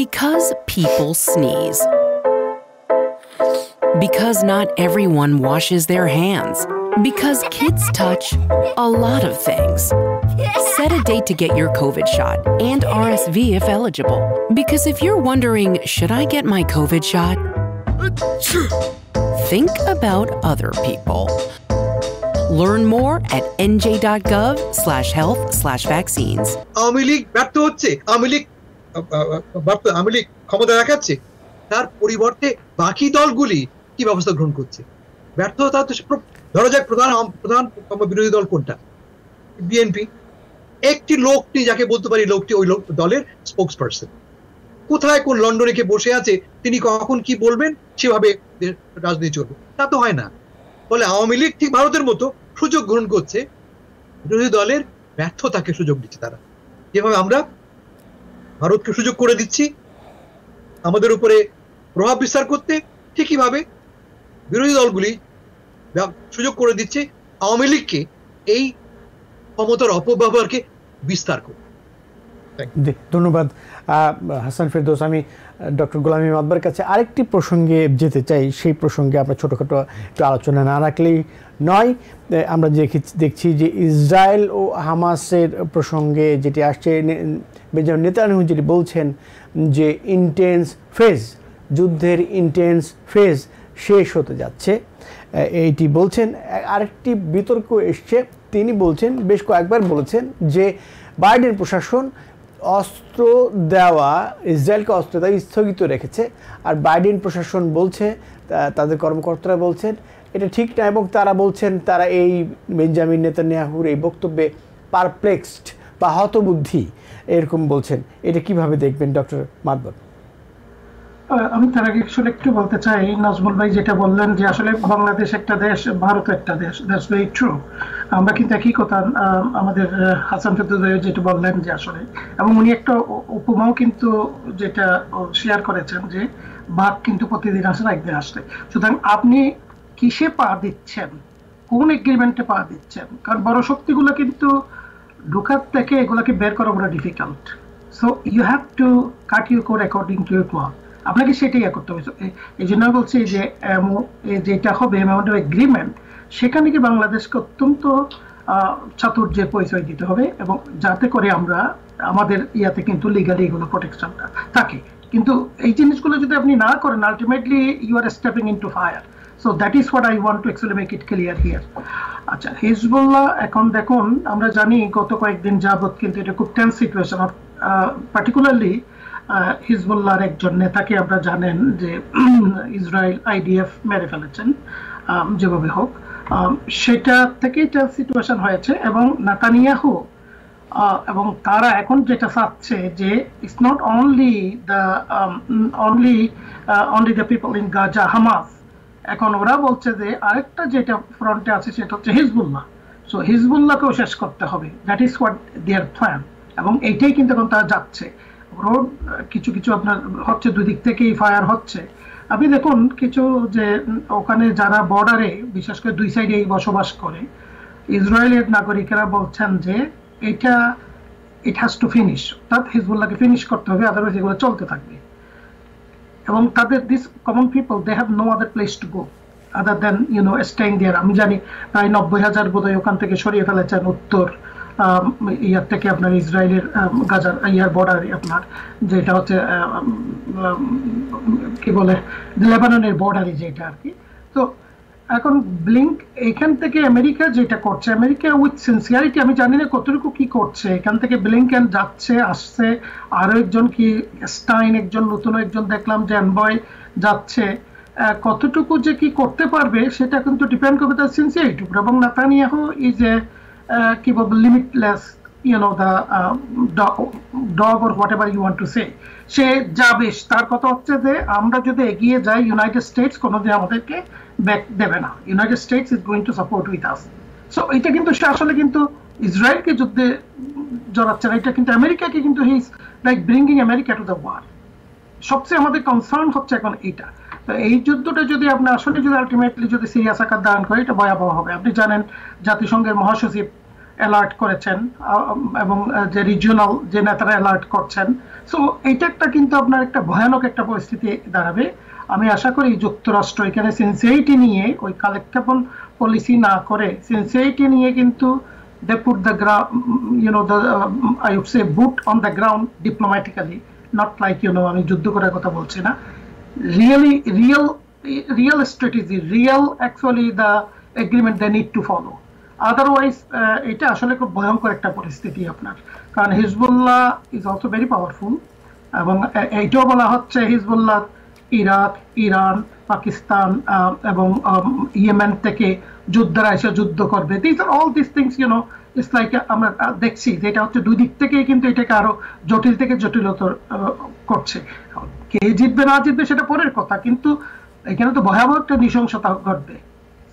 Speaker 4: Because people sneeze. Because not everyone washes their hands. Because kids touch a lot of things. Set a date to get your COVID shot and RSV if eligible. Because if you're wondering, should I get my COVID shot? Think about other people. Learn more at nj.gov/health/vaccines.
Speaker 3: Awami League ব্যর্থ হচ্ছে, আওয়ামী লীগ ক্ষমতা দেখাচ্ছে, তার পরিবর্তে বাকি দলগুলি কি ব্যবস্থা গ্রহণ করছে? ব্যর্থতা তো ধরা যাক প্রধান বিরোধী দল কোনটা? বিএনপি। একটি লোকটি, যাকে বলতে পারি লোকটি ওই দলের স্পোকস পারসন, কোথায় কোন লন্ডনে কে বসে আছে, তিনি কখন কি বলবেন সেভাবে রাজনীতি চলবে, তা তো হয় না। ফলে আওয়ামী লীগ ঠিক ভারতের মতো সুযোগ গ্রহণ করছে, বিরোধী দলের ব্যর্থতাকে সুযোগ দিচ্ছে। তারা যেভাবে আমরা ভারতকে সুযোগ করে দিচ্ছি আমাদের উপরে প্রভাব বিস্তার করতে, ঠিকই ভাবে বিরোধী দলগুলি সুযোগ করে দিচ্ছে আওয়ামী লীগকে এই ক্ষমতার অপব্যবহারকে বিস্তার করতে।
Speaker 1: ধন্যবাদ হাসান ফেরদৌস। আমি ডক্টর গোলাম আকবর কাছে আরেকটি প্রসঙ্গে যেতে চাই। সেই প্রসঙ্গে আমরা ছোটোখাটো একটু আলোচনা না রাখলেই নয়। আমরা দেখছি যে ইসরায়েল ও হামাসের প্রসঙ্গে যেটি আসছে, বেঞ্জামিন নেতানিয়াহু যেটি বলছেন যে যুদ্ধের ইন্টেন্স ফেজ শেষ হতে যাচ্ছে, এইটি বলছেন। আরেকটি বিতর্ক এসছে, তিনি বলছেন, বেশ কয়েকবার বলেছেন যে বাইডেন প্রশাসন অস্ত্র দেওয়া, ইসরায়েলকে অস্ত্র দেওয়া স্থগিত রেখেছে, আর বাইডেন প্রশাসন বলছে, তাদের কর্মকর্তারা বলছেন এটা ঠিক না, এবং তারা বলছেন তারা এই বেঞ্জামিন নেতানিয়াহুর এই বক্তব্যে পারপ্লেক্সড বা হতবুদ্ধি এরকম বলছেন। এটা কিভাবে দেখবেন ডক্টর মাদবর?
Speaker 2: আমি তার আগে আসলে একটু বলতে চাই, নাজমুল ভাই যেটা বললেন যে আসলে বাংলাদেশ একটা দেশ, ভারত একটা দেশ, দ্যাটস ভেরি ট্রু। আমরা কিন্তু একই কথা আমাদের হাসান ফেরদৌস যেটা বললেন যে আসলে, এবং উনি একটা উপমাও কিন্তু যেটা শেয়ার করেছেন যে বাঘ কিন্তু প্রতিদিন আসে না, একদিন আসলে। সুতরাং আপনি কিসে পা দিচ্ছেন, কোন এগ্রিমেন্টে পা দিচ্ছেন, কারণ বড় শক্তিগুলো কিন্তু ঢোকার থেকে এগুলোকে বের করা বড় difficult. So you have to cut your coat according to your cloth. আপনাকে সেটাই করতে হবে। এই জন্য বলছি যে যেটা হবে অ্যামাউন্ট এগ্রিমেন্ট, সেখানে কি বাংলাদেশকে অত্যন্ত চাতুর্যের পরিচয় দিতে হবে, এবং যাতে করে আমরা আমাদের ইয়াতে কিন্তু লিগালি এগুলো প্রোটেকশনটা থাকে। কিন্তু এই জিনিসগুলো যদি আপনি না করেন, ultimately you are stepping into fire. So that is what I want to actually make it clear here. আচ্ছা, হিজবুল্লাহ এখন দেখুন, আমরা জানি গত কয়েকদিন যাবত কিন্তু এটা খুব টেন্স সিচুয়েশন, পার্টিকুলারলি হিজবুল্লাহর একজন নেতাকে আমরা জানেন যে ইসরায়েল আইডিএফ মেরে ফেলেছেন, যেভাবে হোক সেটা থেকেই টেন্স সিচুয়েশন হয়েছে। এবং নেতানিয়াহু এবং তারা এখন যেটা চাচ্ছে যে it's not only the people in Gaza, Hamas, এখন ওরা বলছে যে আরেকটা যেটা ফ্রন্টে আছে সেটা হচ্ছে হিজবুল্লাহ। সো হিজবুল্লাহকেও শেষ করতে হবে, that is what there plan. এবং এইটাই কিন্তু এখন তারা যাচ্ছে। রোড কিছু কিছু আপনার হচ্ছে, দুই দিক থেকেই ফায়ার হচ্ছে। আপনি দেখুন কিছু যে ওখানে যারা বর্ডারে, বিশেষ করে দুই সাইডে বসবাস করে ইসরায়েলের নাগরিকেরা বলছেন যে এটা ইট হ্যাজ টু ফিনিশ, অর্থাৎ হিজবুল্লাহকে ফিনিশ করতে হবে, আদারওয়াইজ এগুলো চলতে থাকবে। এবং তাদের this common people, they have no other place to go other than staying there. আমি জানি প্রায় 90,000 বোধহয় ওখান থেকে সরিয়ে ফেলেছেন উত্তর ইয়ার থেকে, আপনার ইসরায়েলের গাজার ইয়ার বর্ডারে, আপনার যেটা হচ্ছে কি বলে লেবাননের বর্ডারে যেটা আর কি। তো এখন ব্লিঙ্ক এখান থেকে আমেরিকা যেটা করছে, আমেরিকা উইথ সিনসিয়ারিটি, আমি জানি না কতটুকু কি করছে, এখান থেকে ব্লিংকেন যাচ্ছে আসছে, আরো একজন কি স্টাইন একজন নতুন একজন দেখলাম যে এনবয় যাচ্ছে, কতটুকু যে কি করতে পারবে সেটা কিন্তু ডিপেন্ড করবে তার সিনসিয়ারিটির উপর। এবং নেতানিয়াহু ইজ এ কি বলবো limitless dog or whatever you want to say, সে যাবে। তার কথা হচ্ছে যে আমরা যদি এগিয়ে যাই, ইউনাইটেড স্টেটস কোনোদিন আমাদেরকে ব্যাক দেবে না, United states is going to support with us. So এটা কিন্তু সে আসলে কিন্তু ইসরায়েলকে যুদ্ধে জড়াচ্ছে না, এটা কিন্তু আমেরিকাকে কিন্তু he is like bringing America to the war. সবচেয়ে আমাদের কনসার্ন হচ্ছে এখন এইটা। তো এই যুদ্ধটা যদি আপনি আসলে যদি আলটিমেটলি যদি সিরিয়াস আকার ধারণ করে, এটা ভয়াবহ হবে। আপনি জানেন জাতিসংঘের মহাসচিব অ্যালার্ট করেছেন, এবং যে রিজিওনাল যে নেতারা অ্যালার্ট করছেন। সো এইটা একটা কিন্তু আপনার একটা ভয়ানক একটা পরিস্থিতি দাঁড়াবে। আমি আশা করি যুক্তরাষ্ট্র এখানে সিনসিয়ারিটি নিয়ে, ওই কালেক্টেবল পলিসি না করে সিনসিয়ারিটি নিয়ে কিন্তু they put the ground, I would say boot on the ground diplomatically, not like আমি যুদ্ধ করার কথা বলছি না, real strategy, real actually the agreement they need to follow. Otherwise এটা আসলে খুব ভয়ঙ্কর একটা পরিস্থিতি আপনার, কারণ Hezbollah is also very powerful. এবং এইটাও বলা হচ্ছে হিজবুল্লাহ ইরাক, ইরান, পাকিস্তান এবং ইয়েমেন থেকে যোদ্ধারা এসে যুদ্ধ করবে। This are all this things it's like আমরা দেখছি যেটা হচ্ছে দুই দিক থেকেই কিন্তু এটাকে আরো জটিল থেকে জটিলতর করছে। কে জিতবে না জিতবে সেটা পরের কথা, কিন্তু এখানে তো ভয়াবহ একটা নৃশংসতা ঘটবে।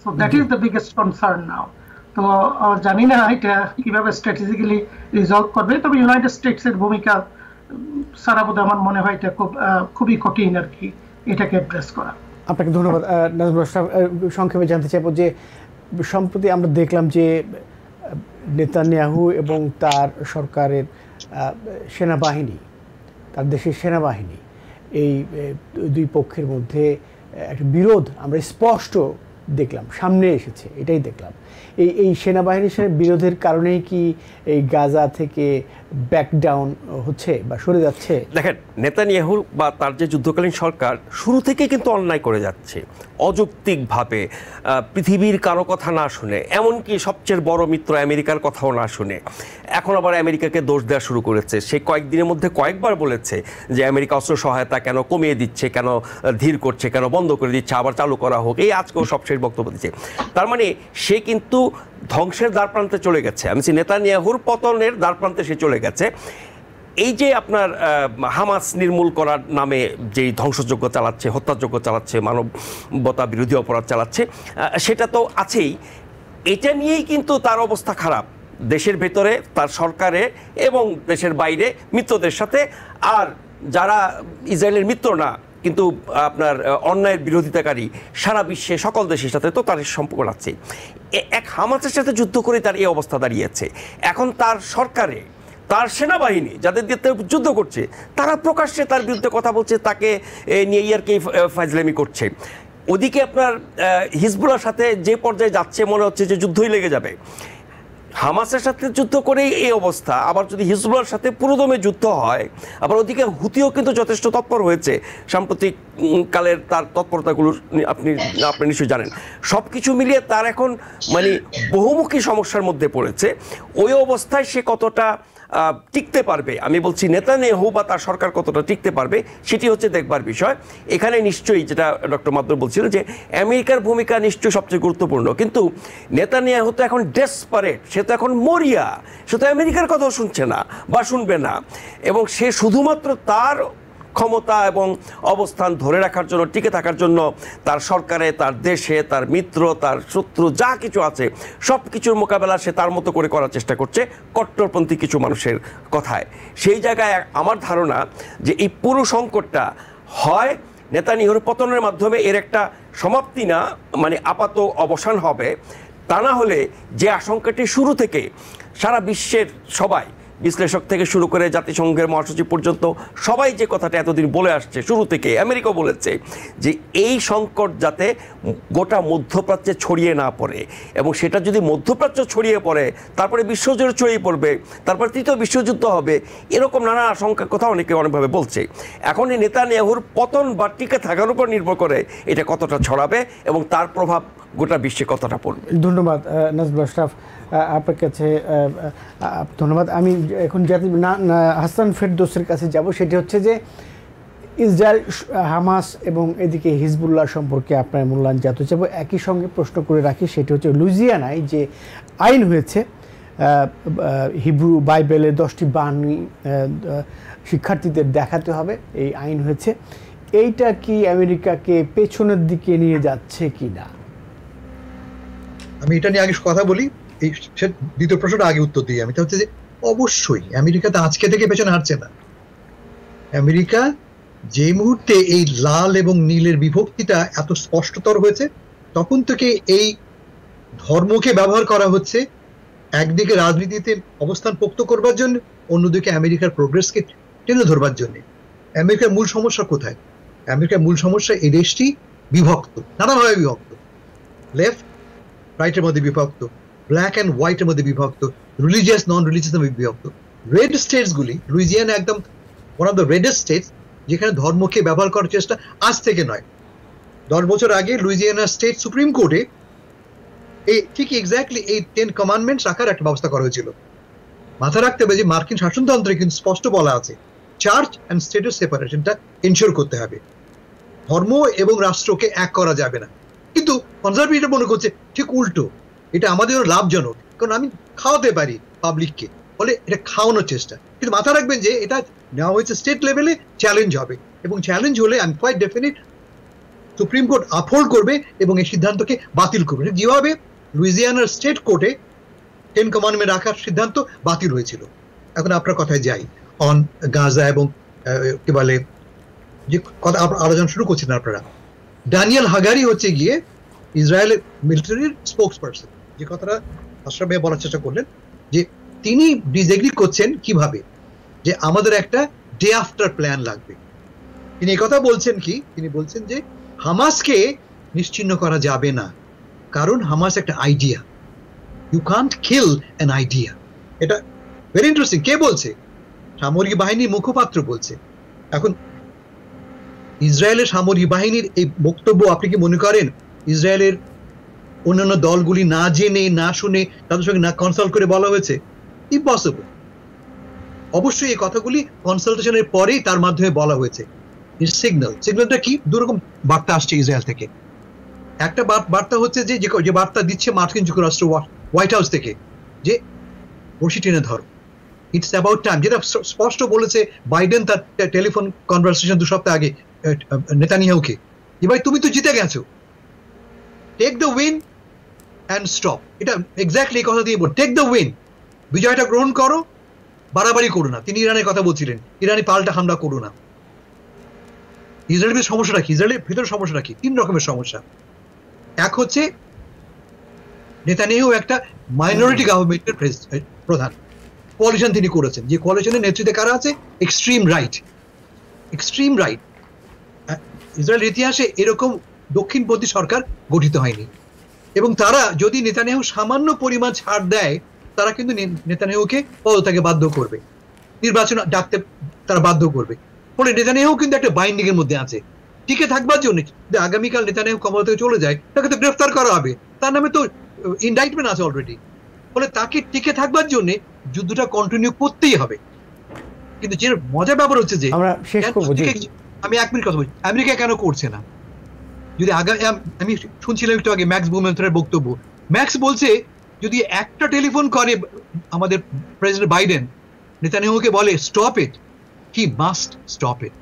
Speaker 2: So that is the biggest concern now. তো জানি না এটা কিভাবে স্ট্র্যাটেজিক্যালি রিজলভ করবে, তবে ইউনাইটেড স্টেটস এর ভূমিকা সারা বোধ আমার মনে হয় এটা খুবই কঠিন আর কি এটাকে অ্যাড্রেস করা।
Speaker 1: আপনাকে ধন্যবাদ। নাজমুল আশরাফ, সংক্ষেপে জানতে চাইব যে সম্প্রতি আমরা দেখলাম যে নেতানিয়াহু এবং তার সরকারের সেনাবাহিনী, তার দেশের সেনাবাহিনী, এই দুই পক্ষের মধ্যে একটা বিরোধ আমরা স্পষ্ট দেখলাম, সামনে এসেছে, এটাই দেখলাম। এই সেনাবাহিনীর সাথে বিরোধের কারণেই কি এই গাজা থেকে ব্যাকডাউন হচ্ছে বা সরে যাচ্ছে?
Speaker 5: দেখেন, নেতানিয়াহু বা তার যে যুদ্ধকালীন সরকার শুরু থেকে কিন্তু অন্যায় করে যাচ্ছে অযৌক্তিকভাবে, পৃথিবীর কারো কথা না শুনে, এমনকি সবচেয়ে বড় মিত্র আমেরিকার কথাও না শুনে। এখন আবার আমেরিকাকে দোষ দেওয়া শুরু করেছে। সে কয়েকদিনের মধ্যে কয়েকবার বলেছে যে আমেরিকা অস্ত্র সহায়তা কেন কমিয়ে দিচ্ছে, কেন ধীর করছে, কেন বন্ধ করে দিচ্ছে, আবার চালু করা হোক। এই আজকেও সবশেষ বক্তব্য দিচ্ছে। তার মানে সে কিন্তু ধ্বংসের দ্বারপ্রান্তে চলে গেছে। আমি নেতানিয়াহুর পতনের দ্বারপ্রান্তে সে চলে গেছে। এই যে আপনার হামাস নির্মূল করার নামে যেই ধ্বংসযজ্ঞ চালাচ্ছে, হত্যাযজ্ঞ চালাচ্ছে, মানবতা বিরোধী অপরাধ চালাচ্ছে, সেটা তো আছেই। এটা নিয়েই কিন্তু তার অবস্থা খারাপ দেশের ভেতরে, তার সরকারে এবং দেশের বাইরে মিত্রদের সাথে। আর যারা ইসরায়েলের মিত্র না কিন্তু আপনার অন্যায়ের বিরোধিতাকারী সারা বিশ্বে সকল দেশের সাথে তো তার সম্পর্ক আছে। এক হামাসের সাথে যুদ্ধ করে তার এই অবস্থা দাঁড়িয়েছে। এখন তার সরকারে তার সেনাবাহিনী যাদের দিয়ে যুদ্ধ করছে তারা প্রকাশ্যে তার বিরুদ্ধে কথা বলছে, তাকে নিয়ে ইয়ারকে ফাজলামি করছে। ওদিকে আপনার হিজবুল্লাহর সাথে যে পর্যায়ে যাচ্ছে মনে হচ্ছে যে যুদ্ধই লেগে যাবে। হামাসের সাথে যুদ্ধ করেই এই অবস্থা, আবার যদি হিজবুল্লাহর সাথে পুরোদমে যুদ্ধ হয়, আবার ওদিকে হুতিও কিন্তু যথেষ্ট তৎপর হয়েছে সাম্প্রতিক কালের তার তৎপরতাগুলো আপনি নিশ্চয়ই জানেন। সব কিছু মিলিয়ে তার এখন মানে বহুমুখী সমস্যার মধ্যে পড়েছে। ওই অবস্থায় সে কতটা টিকতে পারবে, আমি বলছি নেতানিয়াহু বা তার সরকার কতটা টিকতে পারবে সেটি হচ্ছে দেখবার বিষয়। এখানে নিশ্চয়ই যেটা ডক্টর মাদবর বলছিল যে আমেরিকার ভূমিকা নিশ্চয়ই সবচেয়ে গুরুত্বপূর্ণ, কিন্তু নেতানিয়াহু তো এখন ডেসপারেট, সে তো এখন মরিয়া, সে তো আমেরিকার কথাও শুনছে না বা শুনবে না, এবং সে শুধুমাত্র তার ক্ষমতা এবং অবস্থান ধরে রাখার জন্য, টিকে থাকার জন্য তার সরকারে, তার দেশে, তার মিত্র, তার শত্রু যা কিছু আছে সব কিছুর মোকাবেলা সে তার মতো করে করার চেষ্টা করছে কট্টরপন্থী কিছু মানুষের কথায়। সেই জায়গায় আমার ধারণা যে এই পুরো সংকটটা হয় নেতানিয়াহুর পতনের মাধ্যমে এর একটা সমাপ্তি না, মানে আপাত অবসান হবে। তা না হলে যে আশঙ্কাটি শুরু থেকে সারা বিশ্বের সবাই, বিশ্লেষক থেকে শুরু করে জাতিসংঘের মহাসচিব পর্যন্ত সবাই যে কথাটা এতদিন বলে আসছে, শুরু থেকে আমেরিকা বলেছে যে এই সংকট যাতে গোটা মধ্যপ্রাচ্যে ছড়িয়ে না পড়ে, এবং সেটা যদি মধ্যপ্রাচ্য ছড়িয়ে পড়ে তারপরে বিশ্বজুড়ে ছড়িয়ে পড়বে, তারপর তৃতীয় বিশ্বযুদ্ধ হবে, এরকম নানা আশঙ্কার কথা অনেকে অনেকভাবে বলছে। এখন এই নেতানিয়াহুর পতন বা টিকে থাকার উপর নির্ভর করে এটা কতটা ছড়াবে এবং তার প্রভাব গোটা বিশ্বে কতটা পড়বে।
Speaker 1: ধন্যবাদ নাজমুল আশরাফ, আপনার কাছে ধন্যবাদ। আমি এখন হাসান ফেরদৌসের কাছে যাব। সেটি হচ্ছে যে ইসরায়েল, হামাস এবং এদিকে হিজবুল্লাহ সম্পর্কে আপনার মূল্যায়ন জানতে চাইব। একই সঙ্গে প্রশ্ন করে রাখি, সেটি হচ্ছে লুইজিয়ানায় যে আইন হয়েছে, হিব্রু বাইবেলের 10টি বাণী শিক্ষার্থীদের দেখাতে হবে, এই আইন হয়েছে, এইটা কি আমেরিকাকে পেছনের দিকে নিয়ে যাচ্ছে কি না?
Speaker 3: আমি এটা নিয়ে আগে কথা বলি, এই দ্বিতীয় প্রশ্নটা আগে উত্তর দিই আমি। তা হচ্ছে যে অবশ্যই আমেরিকা তো আজকে থেকে পেছনে হাঁটছে না। আমেরিকা যে মুহূর্তে এই লাল এবং নীলের বিভক্তিটা এত স্পষ্টতর হয়েছে, তখন থেকে এই ধর্মকে ব্যবহার করা হচ্ছে একদিকে রাজনীতিতে অবস্থান পোক্ত করবার জন্য, অন্যদিকে আমেরিকার প্রোগ্রেসকে টেনে ধরবার জন্য। আমেরিকার মূল সমস্যা কোথায়? আমেরিকার মূল সমস্যা এই দেশটি বিভক্ত, নানাভাবে বিভক্ত, লেফট রাইটের মধ্যে বিভক্ত, ব্ল্যাক অ্যান্ড হোয়াইটের মধ্যে বিভক্ত, রিলিজিয়াস নন রিলিজিয়াস মধ্যে বিভক্ত। রেড স্টেটস গুলি, লুইজিয়ানা একদম ওয়ান অফ দ্য রেডেস্ট স্টেটস, যেখানে ধর্মকে ব্যবহার করার চেষ্টা আজ থেকে নয়, 10 বছর আগে লুইজিয়ানা স্টেট সুপ্রিম কোর্টে ঠিক এক্স্যাক্টলি এই 10 কমান্ডমেন্টস রাখার একটা ব্যবস্থা করা হয়েছিল। মাথায় রাখতে হবে যে মার্কিন শাসনতন্ত্রে কিন্তু স্পষ্ট বলা আছে চার্চ অ্যান্ড স্টেটের সেপারেশনটা এনশিওর করতে হবে, ধর্ম এবং রাষ্ট্রকে এক করা যাবে না। কিন্তু কনজারভেটিভ মনে করছে ঠিক উল্টো, এটা আমাদের জন্য লাভজনক, কারণ আমি খাওয়াতে পারি পাবলিককে, ফলে এটা খাওয়ানোর চেষ্টা। কিন্তু মাথা রাখবেন যে এটা নেওয়া হয়েছে স্টেট লেভেলে, চ্যালেঞ্জ হবে, এবং চ্যালেঞ্জ হলে আমি quite definite supreme court uphold করবে এবং এই সিদ্ধান্তকে বাতিল করবে। যেভাবে লুইজিয়ানার স্টেট কোর্টে 10 কমান্ডমেন্ট রাখার সিদ্ধান্ত বাতিল হয়েছিল। এখন আপনার কথায় যাই, অন গাজা এবং কি বলে যে কথা আলোচনা শুরু করছেন আপনারা, ড্যানিয়েল হাগারি হচ্ছে গিয়ে ইসরায়েলের মিলিটারির স্পোকস পারসন, যে কথাটা আশরাফ ভাই বলার চেষ্টা করলেন, যে তিনি ডিসএগ্রি করছেন কিভাবে, যে আমাদের একটা ডে আফটার প্ল্যান লাগবে। তিনি এই কথা বলছেন কি, তিনি বলছেন যে হামাসকে নিশ্চিহ্ন করা যাবে না, কারণ হামাস একটা idea, you can't kill an idea. এটা ভেরি ইন্টারেস্টিং। কে বলছে? সামরিক বাহিনীর মুখপাত্র বলছে। এখন ইসরায়েলের সামরিক বাহিনীর এই বক্তব্য আপনি কি মনে করেন ইসরায়েলের অন্যান্য দলগুলি না জেনে না শুনে তাদের সঙ্গে না কনসাল্ট করে বলা হয়েছে? ইম্পসিবল। অবশ্যই এই কথাগুলি কনসালটেশনের পরেই তার মাধ্যমে বলা হয়েছে। সিগন্যালটা কি? দুরকম বার্তা আসছে ইসরায়েল থেকে। একটা বার্তা হচ্ছে যে বার্তা দিচ্ছে মার্কিন যুক্তরাষ্ট্র হোয়াইট হাউস থেকে, যে বসি টেনে ধরো, ইটস অ্যাবাউট টাইম, যেটা স্পষ্ট বলেছে বাইডেন তার টেলিফোন কনভারসেশন 2 সপ্তাহ আগে নেতানিয়াহুকে, যে ভাই তুমি তো জিতে গেছো, take the win and stop. এটা এক্স্যাক্টলি এই কথা দিয়ে বল, টেক দ্য উইন, বিজয়টা গ্রহণ করো, বাড়াবাড়ি করো না। তিনি ইরানের কথা বলছিলেন, ইরানি পাল্টা হামলা করো না। ইসরায়েলের সমস্যাটা কি? ইসরায়েলের ভিতরে সমস্যাটা কি? 3 রকমের সমস্যা। এক হচ্ছে নেতানিয়াহু একটা মাইনরিটি গভর্নমেন্টের প্রধান, কোয়ালিশন তিনি করেছেন, যে কোয়ালিশনের নেতৃত্বে কারা আছে? Extreme right. ইসরায়েলের ইতিহাসে এরকম দক্ষিণপন্থী সরকার গঠিত হয়নি, এবং তারা যদি নেতানিয়াহু সামান্য পরিমাণ ছাড় দেয়, তারা কিন্তু নেতানিয়াহুকে পদত্যাগে বাধ্য করবে, নির্বাচন ডাকতে তারা বাধ্য করবে। ফলে নেতানিয়াহু কিন্তু একটা বাইন্ডিং এর মধ্যে আছে। টিকে থাকবার জন্য আগামীকাল নেতানিয়াহু ক্ষমতা থেকে চলে যায়, তাকে তো গ্রেফতার করা হবে, তার নামে তো ইনডাইটমেন্ট আছে অলরেডি। ফলে তাকে টিকে থাকবার জন্য যুদ্ধটা কন্টিনিউ করতেই হবে। কিন্তু যে মজার ব্যাপার হচ্ছে যে
Speaker 1: আমরা শেষ করব,
Speaker 3: আমি 1 মিনিট কথা বলছি, আমেরিকা কেন করছে না? যদি আমি শুনছিলাম একটু আগে ম্যাক্স বুমেন্থের বক্তব্য, ম্যাক্স বলছে যদি একটা টেলিফোন করে আমাদের প্রেসিডেন্ট বাইডেন, নেতানিয়াহুকে বলে stop it, he must stop it.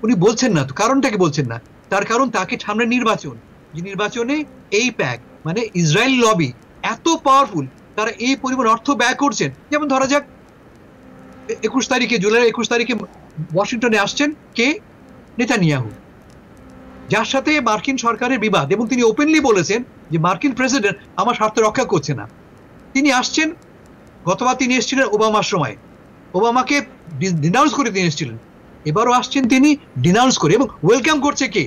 Speaker 3: উনি বলছেন না, তো কারণটাকে বলছেন না। তার কারণ তাকে সামনে নির্বাচন, যে নির্বাচনে এই প্যাক মানে ইসরায়েল লবি এত পাওয়ারফুল, তারা এই পরিমাণ অর্থ ব্যয় করছেন। যেমন ধরা যাক 21 তারিখে, জুলাই 21 তারিখে ওয়াশিংটনে আসছেন কে? নেতানিয়াহু, যার সাথে মার্কিন সরকারের বিবাদ, এবং তিনি ওপেনলি বলেছেন যে মার্কিন প্রেসিডেন্ট আমার স্বার্থ রক্ষা করছে না। তিনি আসছেন, গতবার তিনি এসেছিলেন ওবামার সময়, ওবামাকে ডিনাউন্স করে তিনি এসেছিলেন, এবারও আসছেন তিনি ডিনাউন্স করে, এবং ওয়েলকাম করছে কে?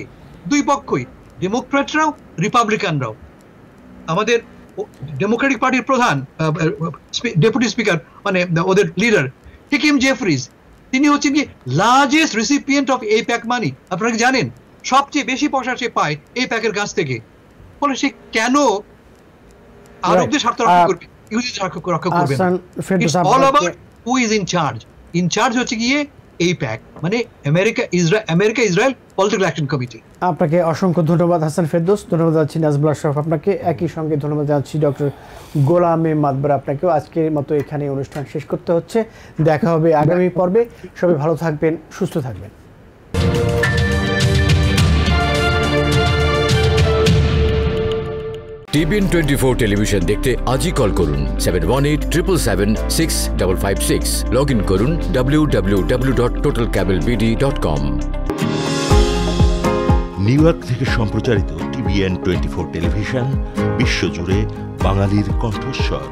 Speaker 3: 2 পক্ষই, ডেমোক্র্যাটরাও রিপাবলিকানরাও। আমাদের ডেমোক্রেটিক পার্টির প্রধান ডেপুটি স্পিকার মানে ওদের লিডার হাকিম জেফরিজ, তিনি হচ্ছেন কি লার্জেস্ট রিসিপিয়েন্ট অফ এই প্যাক মানি। আপনারা কি জানেন? সবচেয়ে বেশি পয়সা সে পায় এই প্যাকের কাছ থেকে। ফলে সে কেন আরবদের স্বার্থ রক্ষা করবে, ইহুদিদের রক্ষা করবে না? It's all about who is in charge. In charge হচ্ছে গিয়ে এই প্যাক মানে America Israel political action committee.
Speaker 1: আপনাকে অসংখ্য ধন্যবাদ হাসান ফেরদৌস, ধন্যবাদ জানাচ্ছি নাজমুল আশরাফ আপনাকে, একই সঙ্গে ধন্যবাদ জানাচ্ছি ডক্টর গোলামে মাতবার আপনাকেও। আজকের মতো এখানে অনুষ্ঠান শেষ করতে হচ্ছে, দেখা হবে আগামী পর্বে। সবাই ভালো থাকবেন, সুস্থ থাকবেন।
Speaker 6: টিবিএন 24 টেলিভিশন দেখতে আজই কল করুন 7187776556। লগ ইন করুন www.totalcablebd.com।
Speaker 7: নিউ ইয়র্ক থেকে সম্প্রচারিত টিবিএন 24 টেলিভিশন বিশ্বজুড়ে বাঙালির কণ্ঠস্বর।